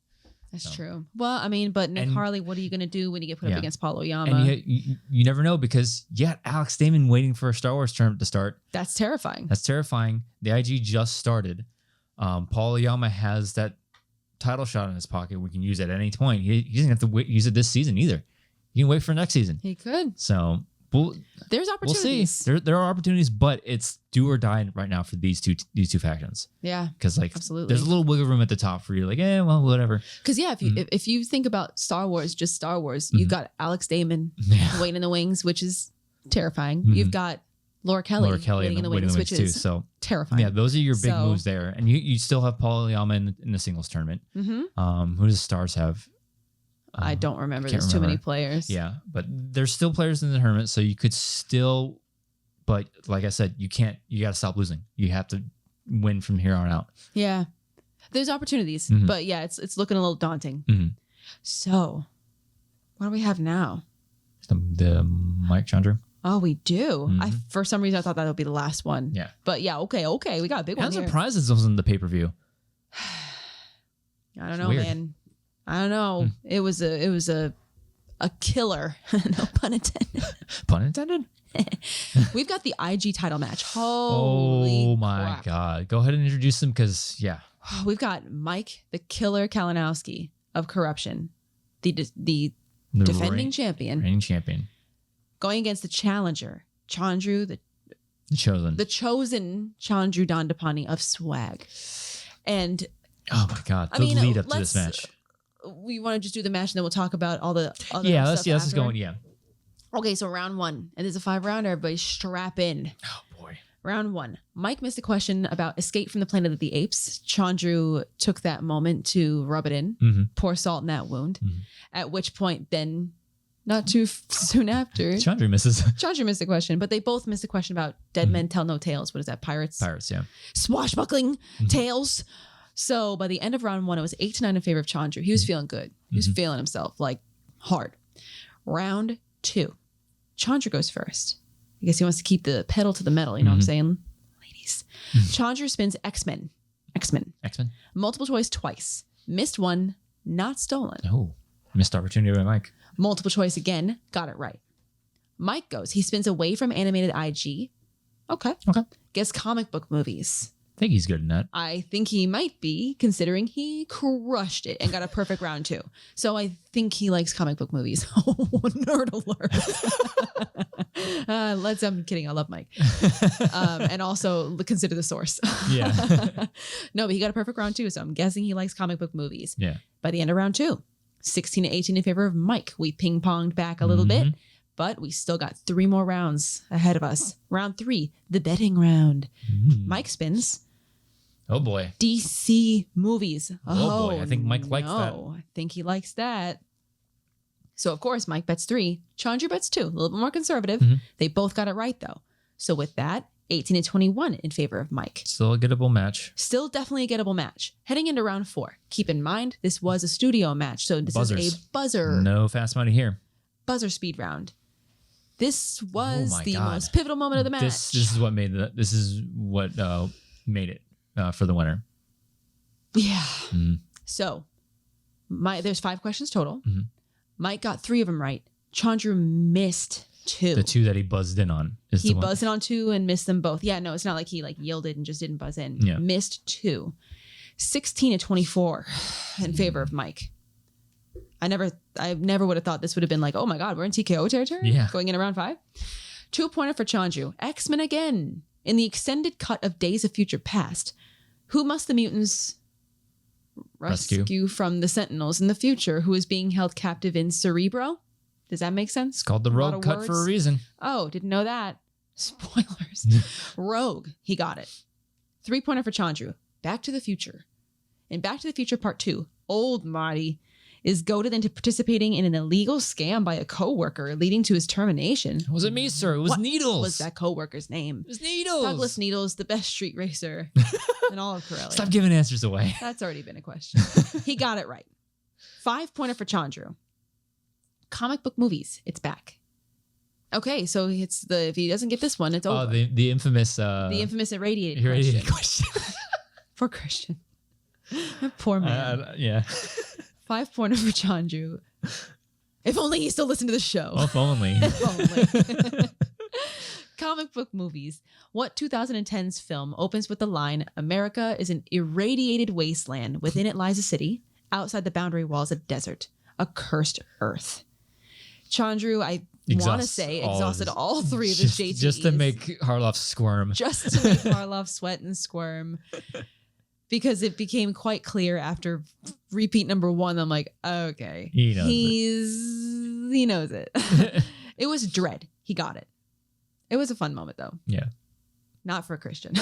That's true. Well, I mean, but Nick Harley, what are you going to do when you get put up against Paulo Yama? And you never know because you got Alex Damon waiting for a Star Wars tournament to start. That's terrifying. The IG just started. Paulo Yama has that title shot in his pocket. We can use it at any point. He doesn't have to use it this season either. He can wait for next season. He could. So there's opportunities. We'll see. There are opportunities, but it's do or die right now for these two factions. Yeah, because like absolutely, there's a little wiggle room at the top for you. Like, well, whatever. Because if you think about Star Wars, just Star Wars, you've got Alex Damon waiting in the wings, which is terrifying. You've got Laura Kelly waiting in the wings, which is too, terrifying. Yeah, those are your big moves there, and you still have Paulo Yama in the singles tournament. Who does the Stars have? I don't remember. There's too many players. Yeah, but there's still players in the tournament, so you could still. But like I said, you can't. You got to stop losing. You have to win from here on out. Yeah, there's opportunities, but yeah, it's looking a little daunting. So, what do we have now? The Mike Chandra. Oh, we do. For some reason I thought that would be the last one. Yeah, but yeah, okay, we got a big one. I'm surprised this wasn't the pay-per-view. I don't know, man. I don't know. It was a killer. No pun intended. Pun intended? We've got the IG title match. Holy my God. Go ahead and introduce them because, yeah. We've got Mike, the Killer Kalinowski of Corruption, the defending champion. Reigning champion. Going against the challenger, Chandra, the chosen Chandra Dandapani of Swag. And oh my God, the lead up to this match. We want to just do the match and then we'll talk about all the other let's just go. Yeah. Okay, so round 1. And there's a 5-rounder. Everybody strap in. Oh boy. Round 1. Mike missed a question about Escape from the Planet of the Apes. Chandra took that moment to rub it in, pour salt in that wound. At which point, then, not too soon after, Chandra misses. Chandra missed a question, but they both missed a question about Dead Men Tell No Tales. What is that? Pirates? Pirates, yeah. Swashbuckling tales. So by the end of round 1, it was 8-9 in favor of Chandra. He was feeling good. He was feeling himself, like, hard. Round 2. Chandra goes first. I guess he wants to keep the pedal to the metal, you know what I'm saying? Ladies. Chandra spins X-Men. Multiple choice twice. Missed one, not stolen. Oh, missed opportunity by Mike. Multiple choice again, got it right. Mike goes. He spins away from animated IG. Okay. Guess comic book movies. I think he's good in that. I think he might be, considering he crushed it and got a perfect round 2. So I think he likes comic book movies. Oh, nerd alert. I'm kidding. I love Mike. And also consider the source. Yeah. No, but he got a perfect round 2. So I'm guessing he likes comic book movies. Yeah. By the end of round 2, 16-18 in favor of Mike. We ping-ponged back a little bit, but we still got 3 more rounds ahead of us. Round 3, the betting round. Mike spins. Oh boy. DC movies. Oh boy. I think Mike likes that. I think he likes that. So of course, Mike bets 3. Chandra bets 2. A little bit more conservative. They both got it right though. So with that, 18-21 in favor of Mike. Still a gettable match. Still definitely a gettable match. Heading into round 4. Keep in mind, this was a studio match. So this is a buzzer. No fast money here. Buzzer speed round. This was the most pivotal moment of the match. This is what made made it. For the winner. Yeah. So there's 5 questions total. Mike got 3 of them right. Chandra missed 2. The 2 that he buzzed in on. He buzzed in on 2 and missed them both. Yeah, no, it's not like he like yielded and just didn't buzz in. Yeah. Missed 2. 16-24 in favor of Mike. I never would have thought this would have been like, oh my God, we're in TKO territory? Yeah. Going in around 5. 2-pointer for Chandra. X-Men again. In the extended cut of Days of Future Past, who must the mutants rescue from the Sentinels in the future, who is being held captive in Cerebro? Does that make sense? It's called the Rogue Cut for a reason. Oh, didn't know that. Spoilers. Rogue. He got it. 3-pointer for Chandra. Back to the Future. In Back to the Future Part 2, old Marty is goaded into participating in an illegal scam by a coworker, leading to his termination. It wasn't me, sir. It was What Needles. was that coworker's name? It was Needles. Douglas Needles, the best street racer in all of Corellia. Stop giving answers away. That's already been a question. He got it right. 5-pointer for Chandra. Comic book movies. It's back. Okay, so it's if he doesn't get this one, it's over. Oh, the infamous irradiated question. Poor Christian. Poor man. Yeah. 5-pointer for Chandra. If only he still listened to the show. If only. If only. Comic book movies. What 2010's film opens with the line, America is an irradiated wasteland. Within it lies a city. Outside the boundary walls, a desert. A cursed earth. Chandra, I want to say, exhausted all 3 of his JTEs. Just to make Harloff squirm. Just to make Harloff sweat and squirm. Because it became quite clear after repeat number 1, I'm like, okay. He knows it. It was Dread. He got it. It was a fun moment, though. Yeah. Not for Christian.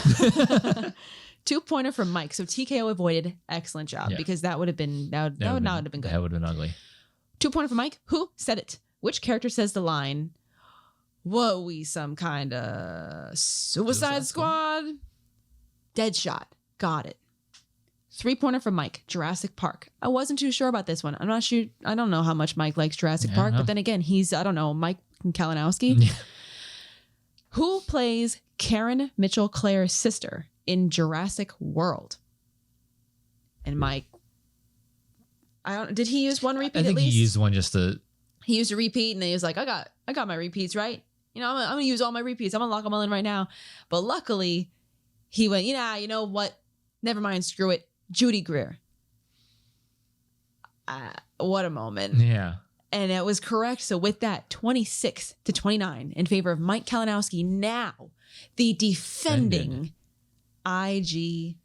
2-pointer for Mike. So TKO avoided. Excellent job. Yeah. Because that would have been, that would not have been good. That would have been ugly. 2-pointer for Mike. Who said it? Which character says the line, whoa, we some kind of Suicide Squad? Deadshot. Got it. 3-pointer for Mike. Jurassic Park. I wasn't too sure about this one. I'm not sure. I don't know how much Mike likes Jurassic Park, but then again, he's, I don't know, Mike Kalinowski. Yeah. Who plays Karen Mitchell Clare's sister in Jurassic World? And Mike, did he use one repeat at least? I think he used one just to... He used a repeat and then he was like, I got my repeats, right? You know, I'm going to use all my repeats. I'm going to lock them all in right now. But luckily, he went, you know what? Never mind, screw it. Judy Greer. What a moment. Yeah. And it was correct. So with that, 26-29 in favor of Mike Kalinowski, now the defending IG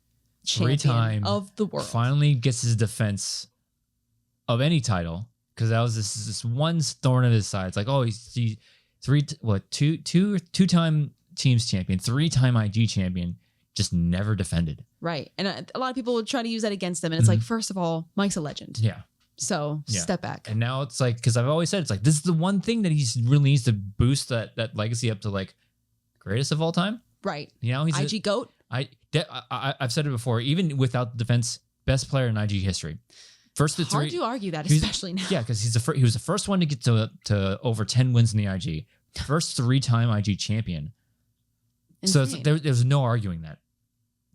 champion of the world. Finally gets his defense of any title, because that was this one thorn in his side. It's like, oh, he's two-time teams champion, 3-time IG champion, just never defended. Right. And a lot of people would try to use that against him. And it's like, first of all, Mike's a legend. Yeah. So step back. And now it's like, because I've always said, it's like, this is the one thing that he really needs to boost that legacy up to like greatest of all time. Right. You know, he's IG GOAT. I've said it before, even without the defense, best player in IG history. First to 3. Hard to argue that, especially now. Yeah, because he was the first one to get to over 10 wins in the IG. First 3-time IG champion. Insane. So there's no arguing that.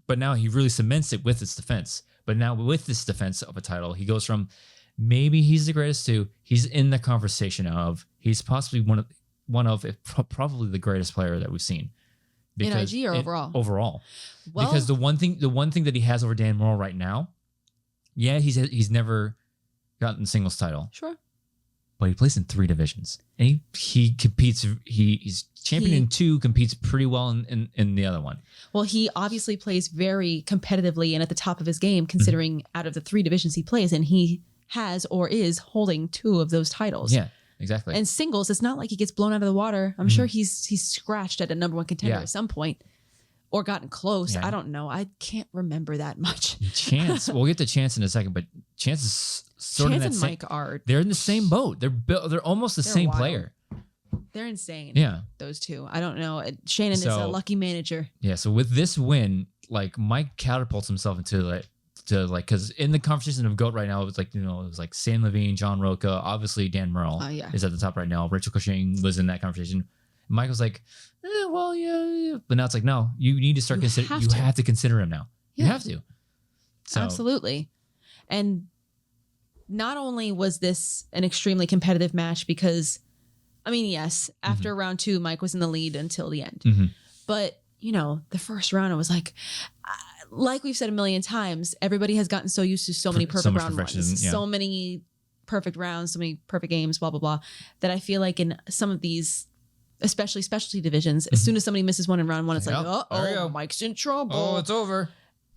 But now he really cements it with his defense. But now with this defense of a title, he goes from maybe he's the greatest to he's in the conversation of he's possibly one of if probably the greatest player that we've seen. Because in IG or overall? Overall. Well, because the one thing that he has over Dan Morrill right now, yeah, he's never gotten the singles title. Sure. But he plays in 3 divisions. And he competes, he's champion in 2, competes pretty well in the other one. Well, he obviously plays very competitively and at the top of his game, considering out of the 3 divisions he plays in, he has or is holding 2 of those titles. Yeah, exactly. And singles, it's not like he gets blown out of the water. I'm sure he's scratched at a number 1 contender at some point. Or gotten close. Yeah. I don't know. I can't remember that much. Chance. We'll get to Chance in a second, but Chance is sort of in that and Mike are. They're in the same boat. They're almost the same wild. Player. They're insane. Yeah. Those 2. I don't know. Shannon is a lucky manager. Yeah. So with this win, like Mike catapults himself into because in the conversation of GOAT right now, it was like, it was like Sam Levine, John Roca, obviously Dan Morrill is at the top right now. Rachel Cushing was in that conversation. Michael's like, well, yeah. But now it's like, no, you need to start considering. You have to consider him now. Yeah. You have to. So. Absolutely. And not only was this an extremely competitive match because I mean, yes, after round 2, Mike was in the lead until the end. But, you know, the first round, I was like we've said a million times, everybody has gotten so used to so many perfect round ones, so many perfect rounds, so many perfect games, blah, blah, blah, that I feel like in some of these, especially specialty divisions, as soon as somebody misses one in round 1, it's like, oh, Mike's in trouble. Oh, it's over.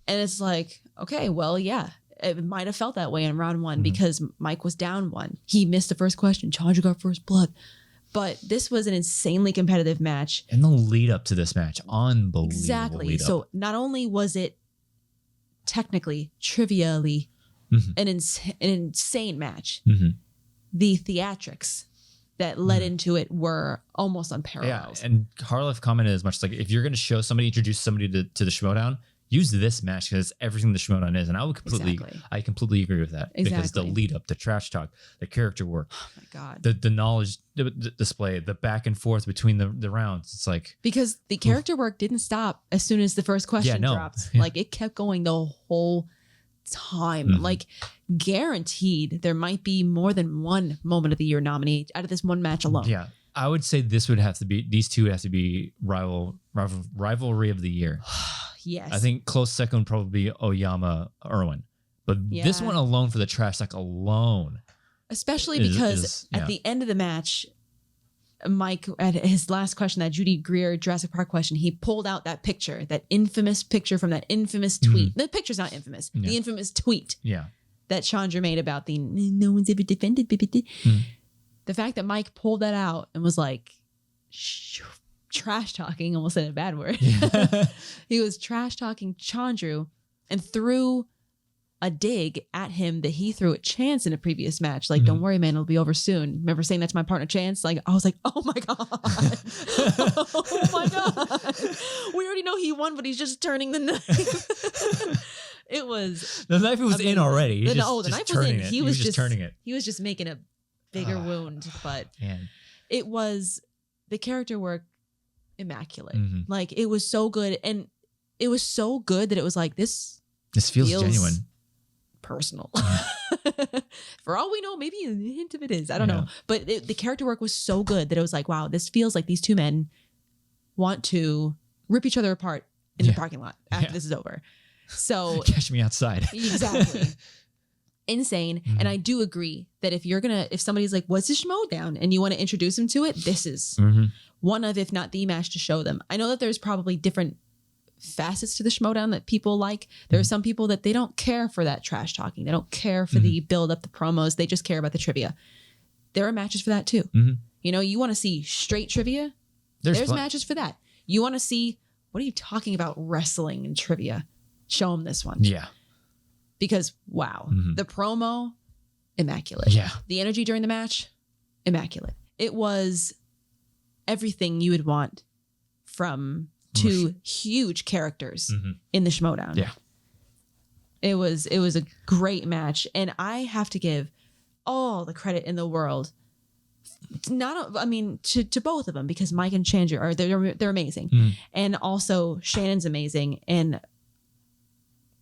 And it's like, okay, well, yeah, it might have felt that way in round 1 because Mike was down 1. He missed the first question. Chandra got first blood. But this was an insanely competitive match. And the lead up to this match, unbelievable. Exactly. So not only was it technically, trivially, an insane match, the theatrics that led into it were almost unparalleled. Yeah, and Harloff commented as much as like, if you're going to show somebody, introduce somebody to the Schmoedown, use this match because it's everything the Schmoedown is. And I would I completely agree with that. Because the lead up, the trash talk, the character work, oh my God, the knowledge display, the back and forth between the rounds. It's like, because the character work didn't stop as soon as the first question dropped. Like it kept going the whole time. Like guaranteed there might be more than one moment of the year nominee out of this one match alone. Yeah. I would say these two would have to be rivalry of the year. Yes. I think close second would probably be Oyama Irwin. But this one alone for the trash talk alone. Especially because at the end of the match, Mike, at his last question, that Judy Greer Jurassic Park question, he pulled out that picture, that infamous picture from that infamous tweet. The picture's not infamous. The infamous tweet that Chandra made about the no one's ever defended. The fact that Mike pulled that out and was like, trash talking, almost said a bad word. He was trash talking Chandra and threw a dig at him that he threw at Chance in a previous match. Like, don't worry, man, it'll be over soon. Remember saying that to my partner Chance? Like, I was like, oh my God. Oh my God. We already know he won, but he's just turning the knife. It was the knife was in already. The knife was in. He was just turning it. He was just making a bigger wound, but it was the character work immaculate. Like it was so good, and it was so good that it was like this feels genuine, personal. For all we know, maybe a hint of it is, I don't know, but the character work was so good that it was like, wow, this feels like these two men want to rip each other apart in the parking lot after this is over. So catch me outside. Exactly. Insane. And I do agree that if somebody's like, what's this Schmoedown? And you want to introduce them to it, this is one of, if not the match to show them. I know that there's probably different facets to the Schmoedown that people like. There are some people that they don't care for that trash talking. They don't care for the build up, the promos. They just care about the trivia. There are matches for that too. You know, you want to see straight trivia? There's matches for that. You want to see, what are you talking about, wrestling and trivia? Show them this one. Yeah. Because, wow, the promo, immaculate. Yeah. The energy during the match, immaculate. It was everything you would want from two huge characters in the Schmoedown. Yeah. It was a great match. And I have to give all the credit in the world, to both of them, because Mike and Chandra they're amazing. And also Shannon's amazing. And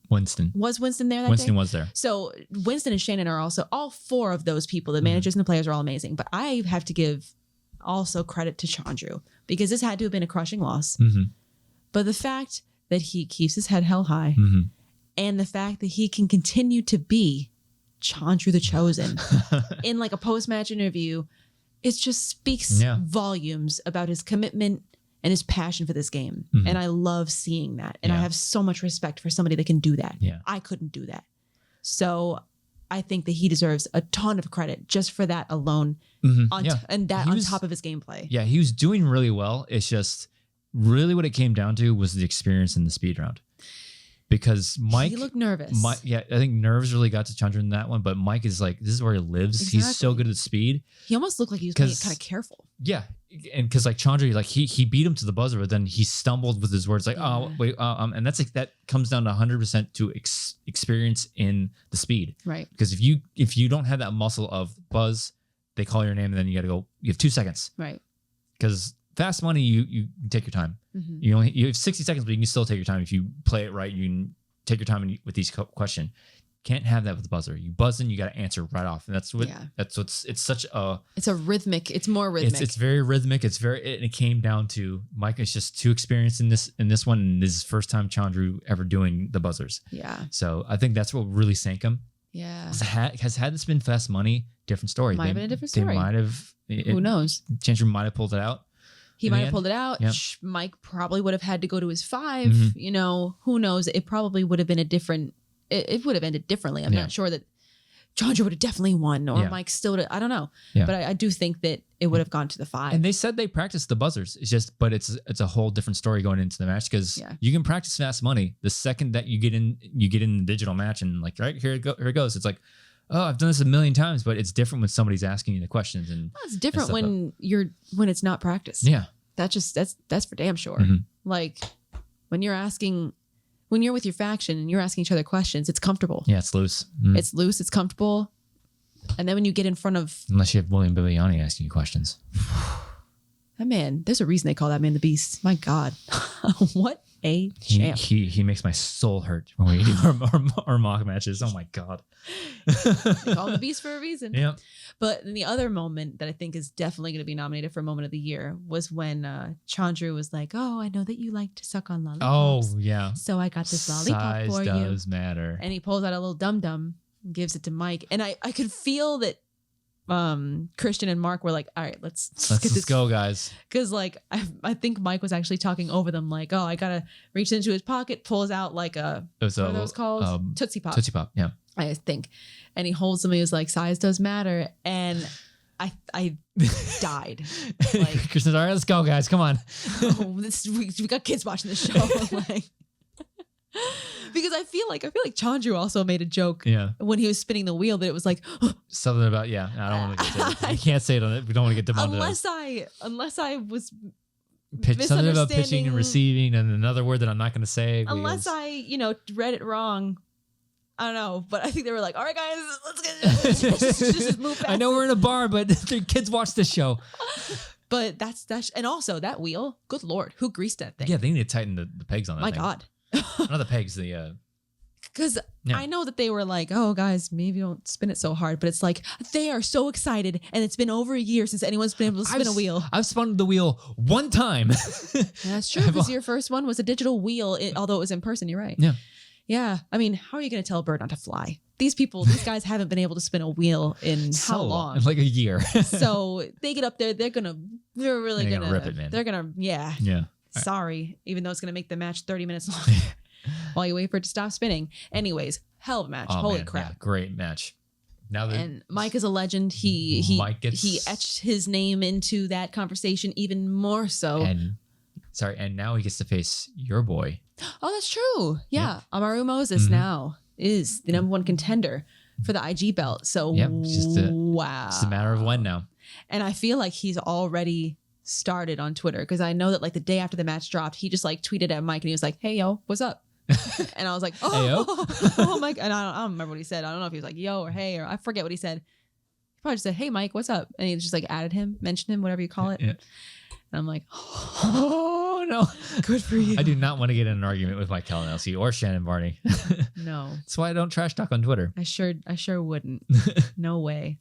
Winston. Was Winston there that Winston day? was there. So Winston and Shannon are also, all four of those people, the managers and the players, are all amazing. But I have to give also credit to Chandra, because this had to have been a crushing loss. But the fact that he keeps his head held high and the fact that he can continue to be Chandra the Chosen in like a post-match interview, it just speaks volumes about his commitment and his passion for this game. And I love seeing that. And I have so much respect for somebody that can do that. I couldn't do that. So I think that he deserves a ton of credit just for that alone. On top of his gameplay. Yeah, he was doing really well. It's just really what it came down to was the experience in the speed round. Because Mike... He looked nervous. I think nerves really got to Chandra in that one, but Mike is like, this is where he lives. Exactly. He's so good at speed. He almost looked like he was being kind of careful. Yeah. And because like Chandra, like he beat him to the buzzer, but then he stumbled with his words like, oh, wait, and that's like, that comes down to 100% to experience in the speed. Right. Because if you don't have that muscle of buzz, they call your name and then you got to go, you have 2 seconds. Right. Because fast money, you take your time. You have 60 seconds, but you can still take your time. If you play it right, you can take your time with these question. can't have that with the buzzer. You buzz in, you got to answer right off, and it's rhythmic. It's more rhythmic. It's very rhythmic. It came down to Mike is just too experienced in this one, and this is his first time Chandra ever doing the buzzers. Yeah. So I think that's what really sank him. Yeah. Had this been Fast Money, different story. Might have been a different story. They might have. Who knows? Chandra might have pulled it out. He might have pulled it out. Yep. Mike probably would have had to go to his 5. You know, who knows? It probably would have been a different. It would have ended differently. I'm not sure that Chandra would have definitely won, or Mike still. I don't know. Yeah. But I do think that it would have gone to the 5. And they said they practiced the buzzers. But it's a whole different story going into the match, because you can practice Fast Money. The second that you get in the digital match and like, right, here it goes. It's like, oh, I've done this a million times, but it's different when somebody's asking you the questions. And it's different when it's not practiced. Yeah. That's for damn sure. Like when you're with your faction and you're asking each other questions, it's comfortable. Yeah, it's loose. It's loose. It's comfortable. And then when you get in front of, unless you have William Bibiani asking you questions, that man, there's a reason they call that man the Beast. My God, what a champ! He makes my soul hurt when we do our mock matches. Oh my God, they call him the Beast for a reason. Yeah. But the other moment that I think is definitely going to be nominated for Moment of the Year was when Chandra was like, "Oh, I know that you like to suck on lollipops. Oh yeah. So I got this lollipop for you." Size does matter. And he pulls out a little dum-dum and gives it to Mike. And I could feel that Christian and Mark were like, all right, let's go, guys. Because like I think Mike was actually talking over them, like, oh, I gotta reach into his pocket, pulls out like what are those called? Tootsie Pop. Tootsie Pop, yeah. I think. And he holds them and he was like, size does matter. And I died. Like, Christian's, all right, let's go, guys. Come on. We got kids watching this show. Like, because I feel like Chandra also made a joke when he was spinning the wheel that it was like something about I don't want to get to it. You can't say it on it. We don't want to get demonetized. Unless I was something about pitching and receiving, and another word that I'm not going to say. Unless I read it wrong. I don't know, but I think they were like, all right, guys, let's just move fast. I know we're in a bar, but the kids watch this show. But that's and also that wheel, good Lord, who greased that thing? Yeah, they need to tighten the pegs on that. My thing. God. Not the pegs, because I know that they were like, oh, guys, maybe don't spin it so hard. But it's like they are so excited. And it's been over a year since anyone's been able to spin a wheel. I've spun the wheel one time. That's true, because your first one was a digital wheel, although it was in person. You're right. Yeah. Yeah. I mean, how are you going to tell a bird not to fly? These guys haven't been able to spin a wheel in how long? Like a year. So they get up there. They're really going to rip it, man. They're going to, yeah. Sorry, even though it's going to make the match 30 minutes long while you wait for it to stop spinning. Anyways, hell of a match. Holy crap. Yeah, great match. And Mike is a legend. He etched his name into that conversation even more so. And now he gets to face your boy. Oh, that's true. Yeah. Amaru Moses now is the #1 contender for the IG belt. So wow. It's a matter of when now. And I feel like he's already started on Twitter, because I know that like the day after the match dropped, he just like tweeted at Mike and he was like, hey yo, what's up? And I was like, oh Mike. And I don't remember what he said. I don't know if he was like yo or hey, or I forget what he said. He probably just said, hey Mike, what's up? And he just like added him, mentioned him, whatever you call it. Yeah. And I'm like, oh no, good for you. I do not want to get in an argument with Mike Kalinowski or Shannon Barney. No. That's why I don't trash talk on Twitter. I sure wouldn't. No way.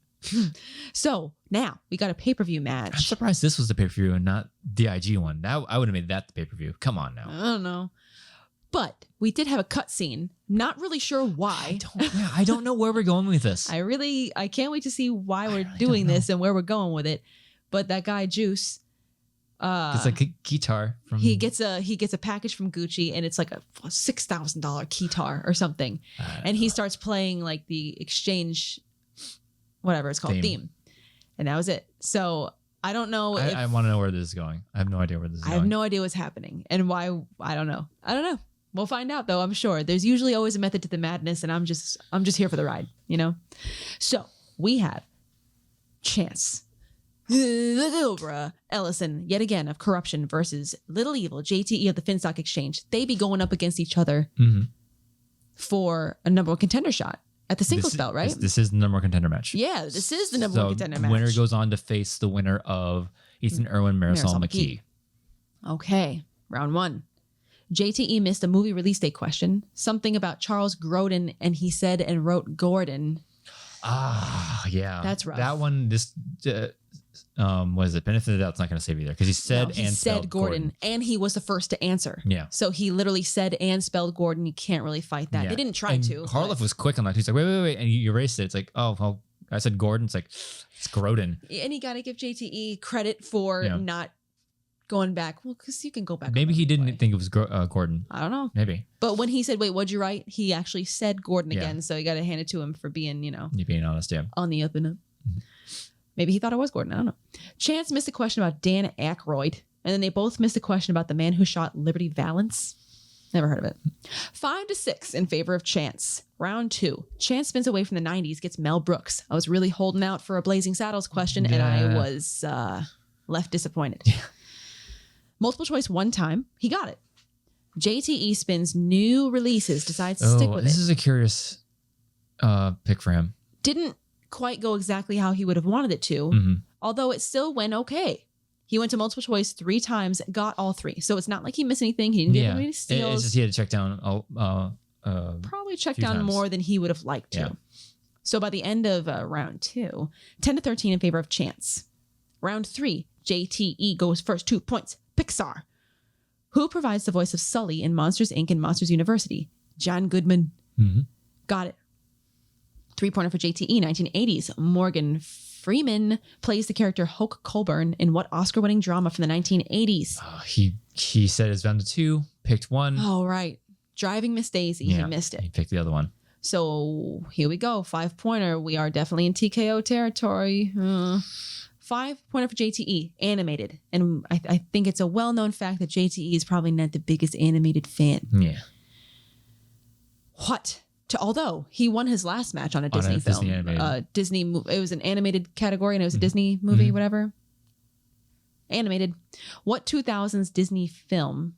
So now we got a pay-per-view match. I'm surprised this was the pay-per-view and not the IG one. Now I would have made that the pay-per-view. Come on now. I don't know. But we did have a cutscene. Not really sure why. I don't know where we're going with this. I can't wait to see why we're doing this and where we're going with it. But that guy Juice, it's like a guitar from he gets a package from Gucci, and it's like a $6,000 guitar or something. And he starts playing like the exchange, whatever it's called, theme. And that was it. So I don't know. I want to know where this is going. I have no idea where this is going. I have no idea what's happening and why. I don't know. We'll find out though. I'm sure there's usually always a method to the madness, and I'm just here for the ride, So we have Chance the Cobra Ellison yet again of Corruption versus Little Evil JTE of the Finstock Exchange. They be going up against each other for a #1 contender shot at the singles belt, right? This is the #1 contender match. Yeah, this is the #1 contender match. Winner goes on to face the winner of Ethan Irwin, Marisol McKee. Okay, round 1. JTE missed a movie release date question. Something about Charles Grodin, and he said and wrote Gordon. Yeah. That's rough. That one, what is it? Benefit of the doubt's not going to save either because he said he said Gordon, and he was the first to answer. Yeah. So he literally said and spelled Gordon. You can't really fight that. Yeah. They didn't try and to. Harloff was quick on that. He's like, wait. And you erased it. It's like, oh, well, I said Gordon. It's like, it's Grodin. And you got to give JTE credit for not going back. Well, because you can go back. Maybe he didn't think it was Gordon. I don't know. Maybe. But when he said, wait, what'd you write? He actually said Gordon again. So you got to hand it to him for being, You're being honest, yeah. On the up and up. Mm-hmm. Maybe he thought it was Gordon. I don't know. Chance missed a question about Dan Aykroyd. And then they both missed a question about the man who shot Liberty Valance. Never heard of it. 5-6 in favor of Chance. Round 2. Chance spins away from the 90s, gets Mel Brooks. I was really holding out for a Blazing Saddles question, and I was left disappointed. Yeah. Multiple choice one time. He got it. JTE spins new releases, decides to stick with it. This is a curious pick for him. Didn't quite go exactly how he would have wanted it to, although it still went okay. He went to multiple choice 3 times, got all 3. So it's not like he missed anything. He didn't get any steals. It's just he had to check down. Probably checked down more than he would have liked to. Yeah. So by the end of round 2, 10-13 in favor of Chance. Round 3, JTE goes first, 2 points. Pixar. Who provides the voice of Sully in Monsters, Inc. and Monsters University? John Goodman. Got it. 3-pointer for JTE, 1980s. Morgan Freeman plays the character Hoke Colburn in what Oscar-winning drama from the 1980s? He said it's down to 2, picked 1. Oh, right. Driving Miss Daisy. He missed it. He picked the other one. So here we go. 5-pointer. We are definitely in TKO territory. 5-pointer for JTE, animated. And I think it's a well-known fact that JTE is probably not the biggest animated fan. Yeah. What? Although he won his last match on a Disney film. Disney, it was an animated category and it was a Disney movie, whatever. Animated. What 2000s Disney film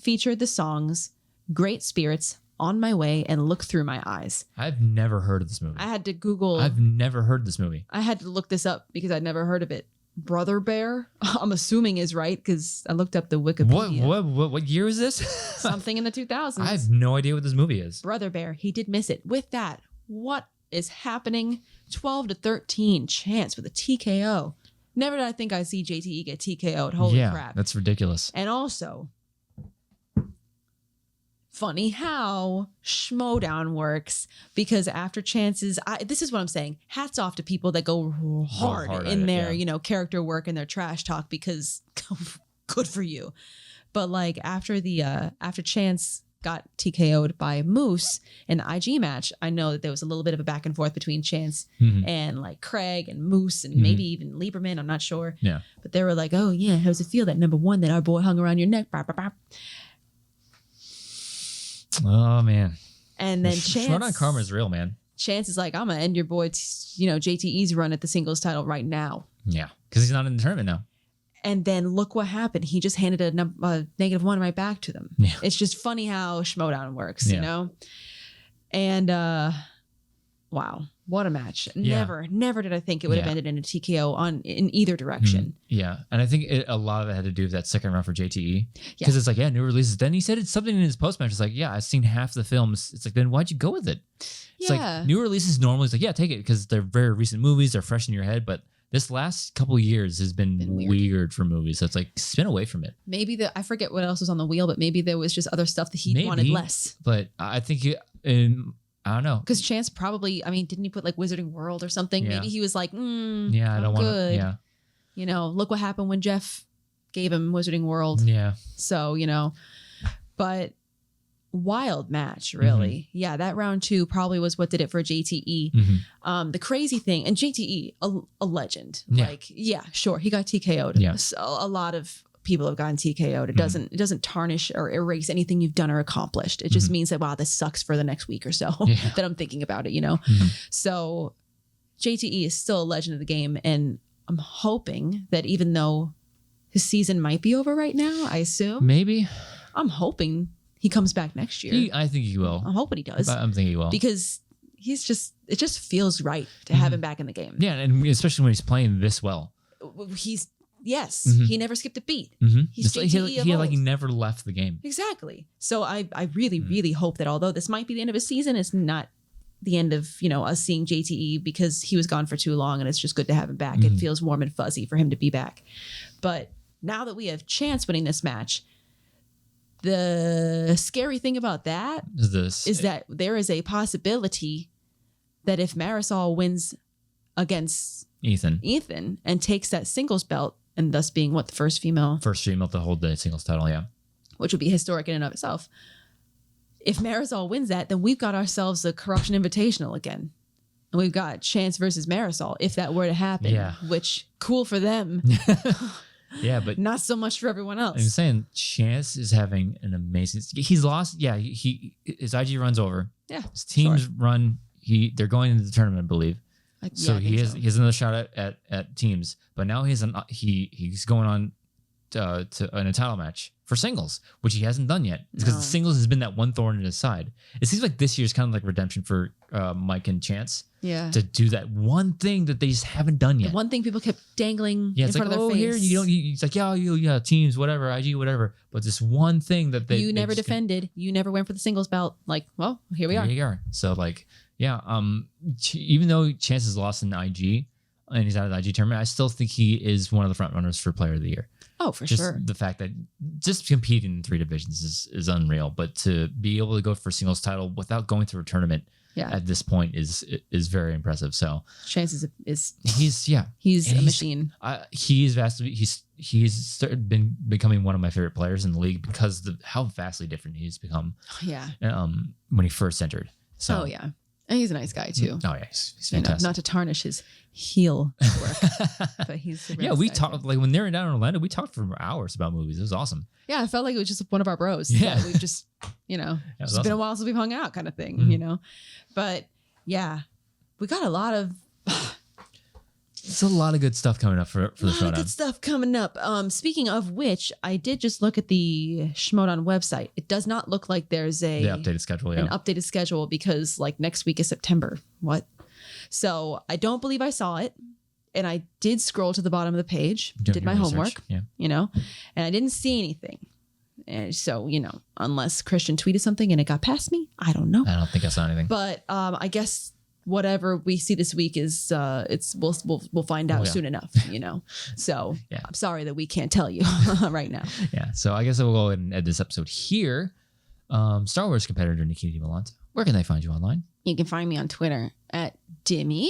featured the songs Great Spirits, On My Way, and Look Through My Eyes? I've never heard of this movie. I had to Google. I've never heard this movie. I had to look this up because I'd never heard of it. Brother Bear, I'm assuming is right because I looked up the Wikipedia. What year is this? Something in the 2000s. I have no idea what this movie is. Brother Bear, he did miss it. With that, what is happening? 12-13 Chance with a TKO. Never did I think I'd see JTE get TKO'd. Holy crap. That's ridiculous. And also, funny how Schmoedown works, because after Chance's, this is what I'm saying. Hats off to people that go hard in their, character work and their trash talk, because good for you. But like after Chance got TKO'd by Moose in the IG match, I know that there was a little bit of a back and forth between Chance and like Craig and Moose and maybe even Lieberman. I'm not sure. Yeah. But they were like, oh yeah, how does it feel that number 1 that our boy hung around your neck? Bah, bah, bah. Oh man. And then Chance, Schmoedown karma is real, man. Chance is like, I'm gonna end your boy JTE's run at the singles title right now. Yeah, because he's not in the tournament now. And then look what happened. He just handed a -1 right back to them. Yeah. It's just funny how Schmoedown works, you know? And wow, what a match. Yeah. Never did I think it would have ended in a TKO in either direction. Yeah. And I think a lot of it had to do with that second round for JTE. Because it's like, new releases. Then he said it's something in his post-match. It's like, I've seen half the films. It's like, then why'd you go with it? It's like new releases normally it's like, take it because they're very recent movies. They're fresh in your head. But this last couple of years has been weird for movies. So it's like, spin away from it. Maybe I forget what else was on the wheel, but maybe there was just other stuff that he wanted less. But I think I don't know. Because Chance probably, didn't he put like Wizarding World or something? Yeah. Maybe he was like, I don't want to. Yeah. Look what happened when Jeff gave him Wizarding World. Yeah. So, but wild match, really. Yeah, that round 2 probably was what did it for JTE. The crazy thing, and JTE, a legend. Yeah. Like, sure, he got TKO'd. Yeah. So a lot of people have gotten TKO'd. It doesn't tarnish or erase anything you've done or accomplished. It just means that, wow, this sucks for the next week or so that I'm thinking about it, So JTE is still a legend of the game. And I'm hoping that even though his season might be over right now, I assume. Maybe. I'm hoping he comes back next year. I think he will. I'm hoping he does. I'm thinking he will. Because it just feels right to have him back in the game. Yeah, and especially when he's playing this well. He's Yes, Mhm. he never skipped a beat. He's It's like JTE of he like old. never left the game. Exactly. So I really, really hope that although this might be the end of his season, it's not the end of, us seeing JTE because he was gone for too long and it's just good to have him back. It feels warm and fuzzy for him to be back. But now that we have Chance winning this match, the scary thing about that is that there is a possibility that if Marisol wins against Ethan and takes that singles belt, and thus being the first female to hold the singles title, yeah, which would be historic in and of itself. If Marisol wins that, then we've got ourselves a Corruption Invitational again. And we've got Chance versus Marisol, if that were to happen. Yeah. Which, cool for them. Yeah, but not so much for everyone else. I'm saying Chance is having an amazing. He's lost. Yeah, his IG runs over. Yeah, his teams run. They're going into the tournament, I believe. So he has another shot at teams, but now he's going on to a title match for singles, which he hasn't done yet because the singles has been that one thorn in his side. It seems like this year's kind of like redemption for Mike and Chance. Yeah, to do that one thing that they just haven't done yet. The one thing people kept dangling in front of their face. Here you don't. It's like yeah, teams, whatever, IG, whatever. But this one thing that you never defended, you never went for the singles belt. Like, well, here we are. Here you are. So like, yeah. Even though Chance has lost in IG and he's out of the IG tournament, I still think he is one of the front runners for Player of the Year. Oh, for sure. The fact that just competing in 3 divisions is unreal. But to be able to go for a singles title without going through a tournament. Yeah. At this point is very impressive. So Chance he's a machine. He's been becoming one of my favorite players in the league because of how vastly different he's become. Yeah. When he first entered. So and he's a nice guy too. Oh yeah, he's fantastic. Not to tarnish his heel work, but he's we talked like when they were down in Orlando. We talked for hours about movies. It was awesome. Yeah, I felt like it was just one of our bros. Yeah, we've just it's been a while since we've hung out, kind of thing. But yeah, we got a lot of. It's a lot of good stuff coming up for the showdown. Good stuff coming up. Speaking of which, I did just look at the Schmoedown website. It does not look like there's the updated schedule. Yeah, an updated schedule because like next week is September. What? So I don't believe I saw it, and I did scroll to the bottom of the page, did my homework. Yeah, and I didn't see anything. And so unless Christian tweeted something and it got past me, I don't know. I don't think I saw anything. But I guess. Whatever we see this week is we'll find out soon enough, So yeah. I'm sorry that we can't tell you right now. Yeah. So I guess we'll go ahead and end this episode here. Star Wars competitor Nicki Dimalanta. Where can they find you online? You can find me on Twitter at Dimmy,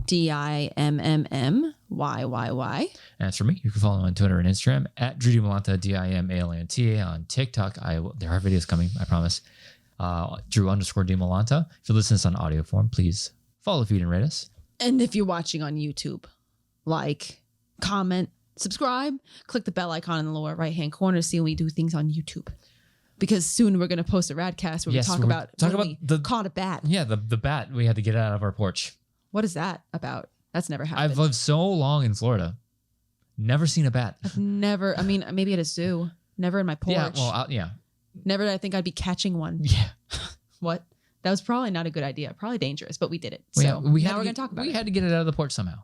DIMMMYYY. As for me, you can follow me on Twitter and Instagram at Drew Dimalanta, DIMALANTA. On TikTok, there are videos coming, I promise. Drew_Dimalanta. If you listen to this on audio form, please follow, feed, and rate us. And if you're watching on YouTube, like, comment, subscribe, click the bell icon in the lower right-hand corner to see when we do things on YouTube. Because soon we're going to post a Radcast where we talk about caught a bat. Yeah, the bat we had to get out of our porch. What is that about? That's never happened. I've lived so long in Florida. Never seen a bat. I've never, maybe at a zoo. Never in my porch. Yeah, well, yeah. Never did I think I'd be catching one. Yeah. What? That was probably not a good idea. Probably dangerous, but we did it. So now we're going to talk about it. We had to get it out of the porch somehow.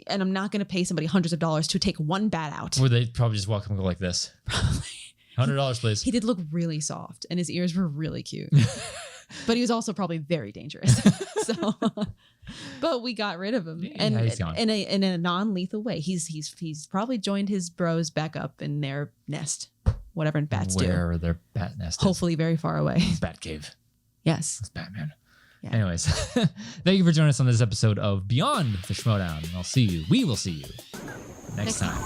And I'm not going to pay somebody hundreds of dollars to take one bat out. Or they probably just walk and go like this. Probably. $100, please. He did look really soft and his ears were really cute. But he was also probably very dangerous. But we got rid of him. And in a non-lethal way. He's probably joined his bros back up in their nest. Whatever bats do. Where their bat nest is. Hopefully very far away. Bat cave. Yes. It's Batman. Yeah. Anyways, thank you for joining us on this episode of Beyond the Schmoedown. We will see you next time.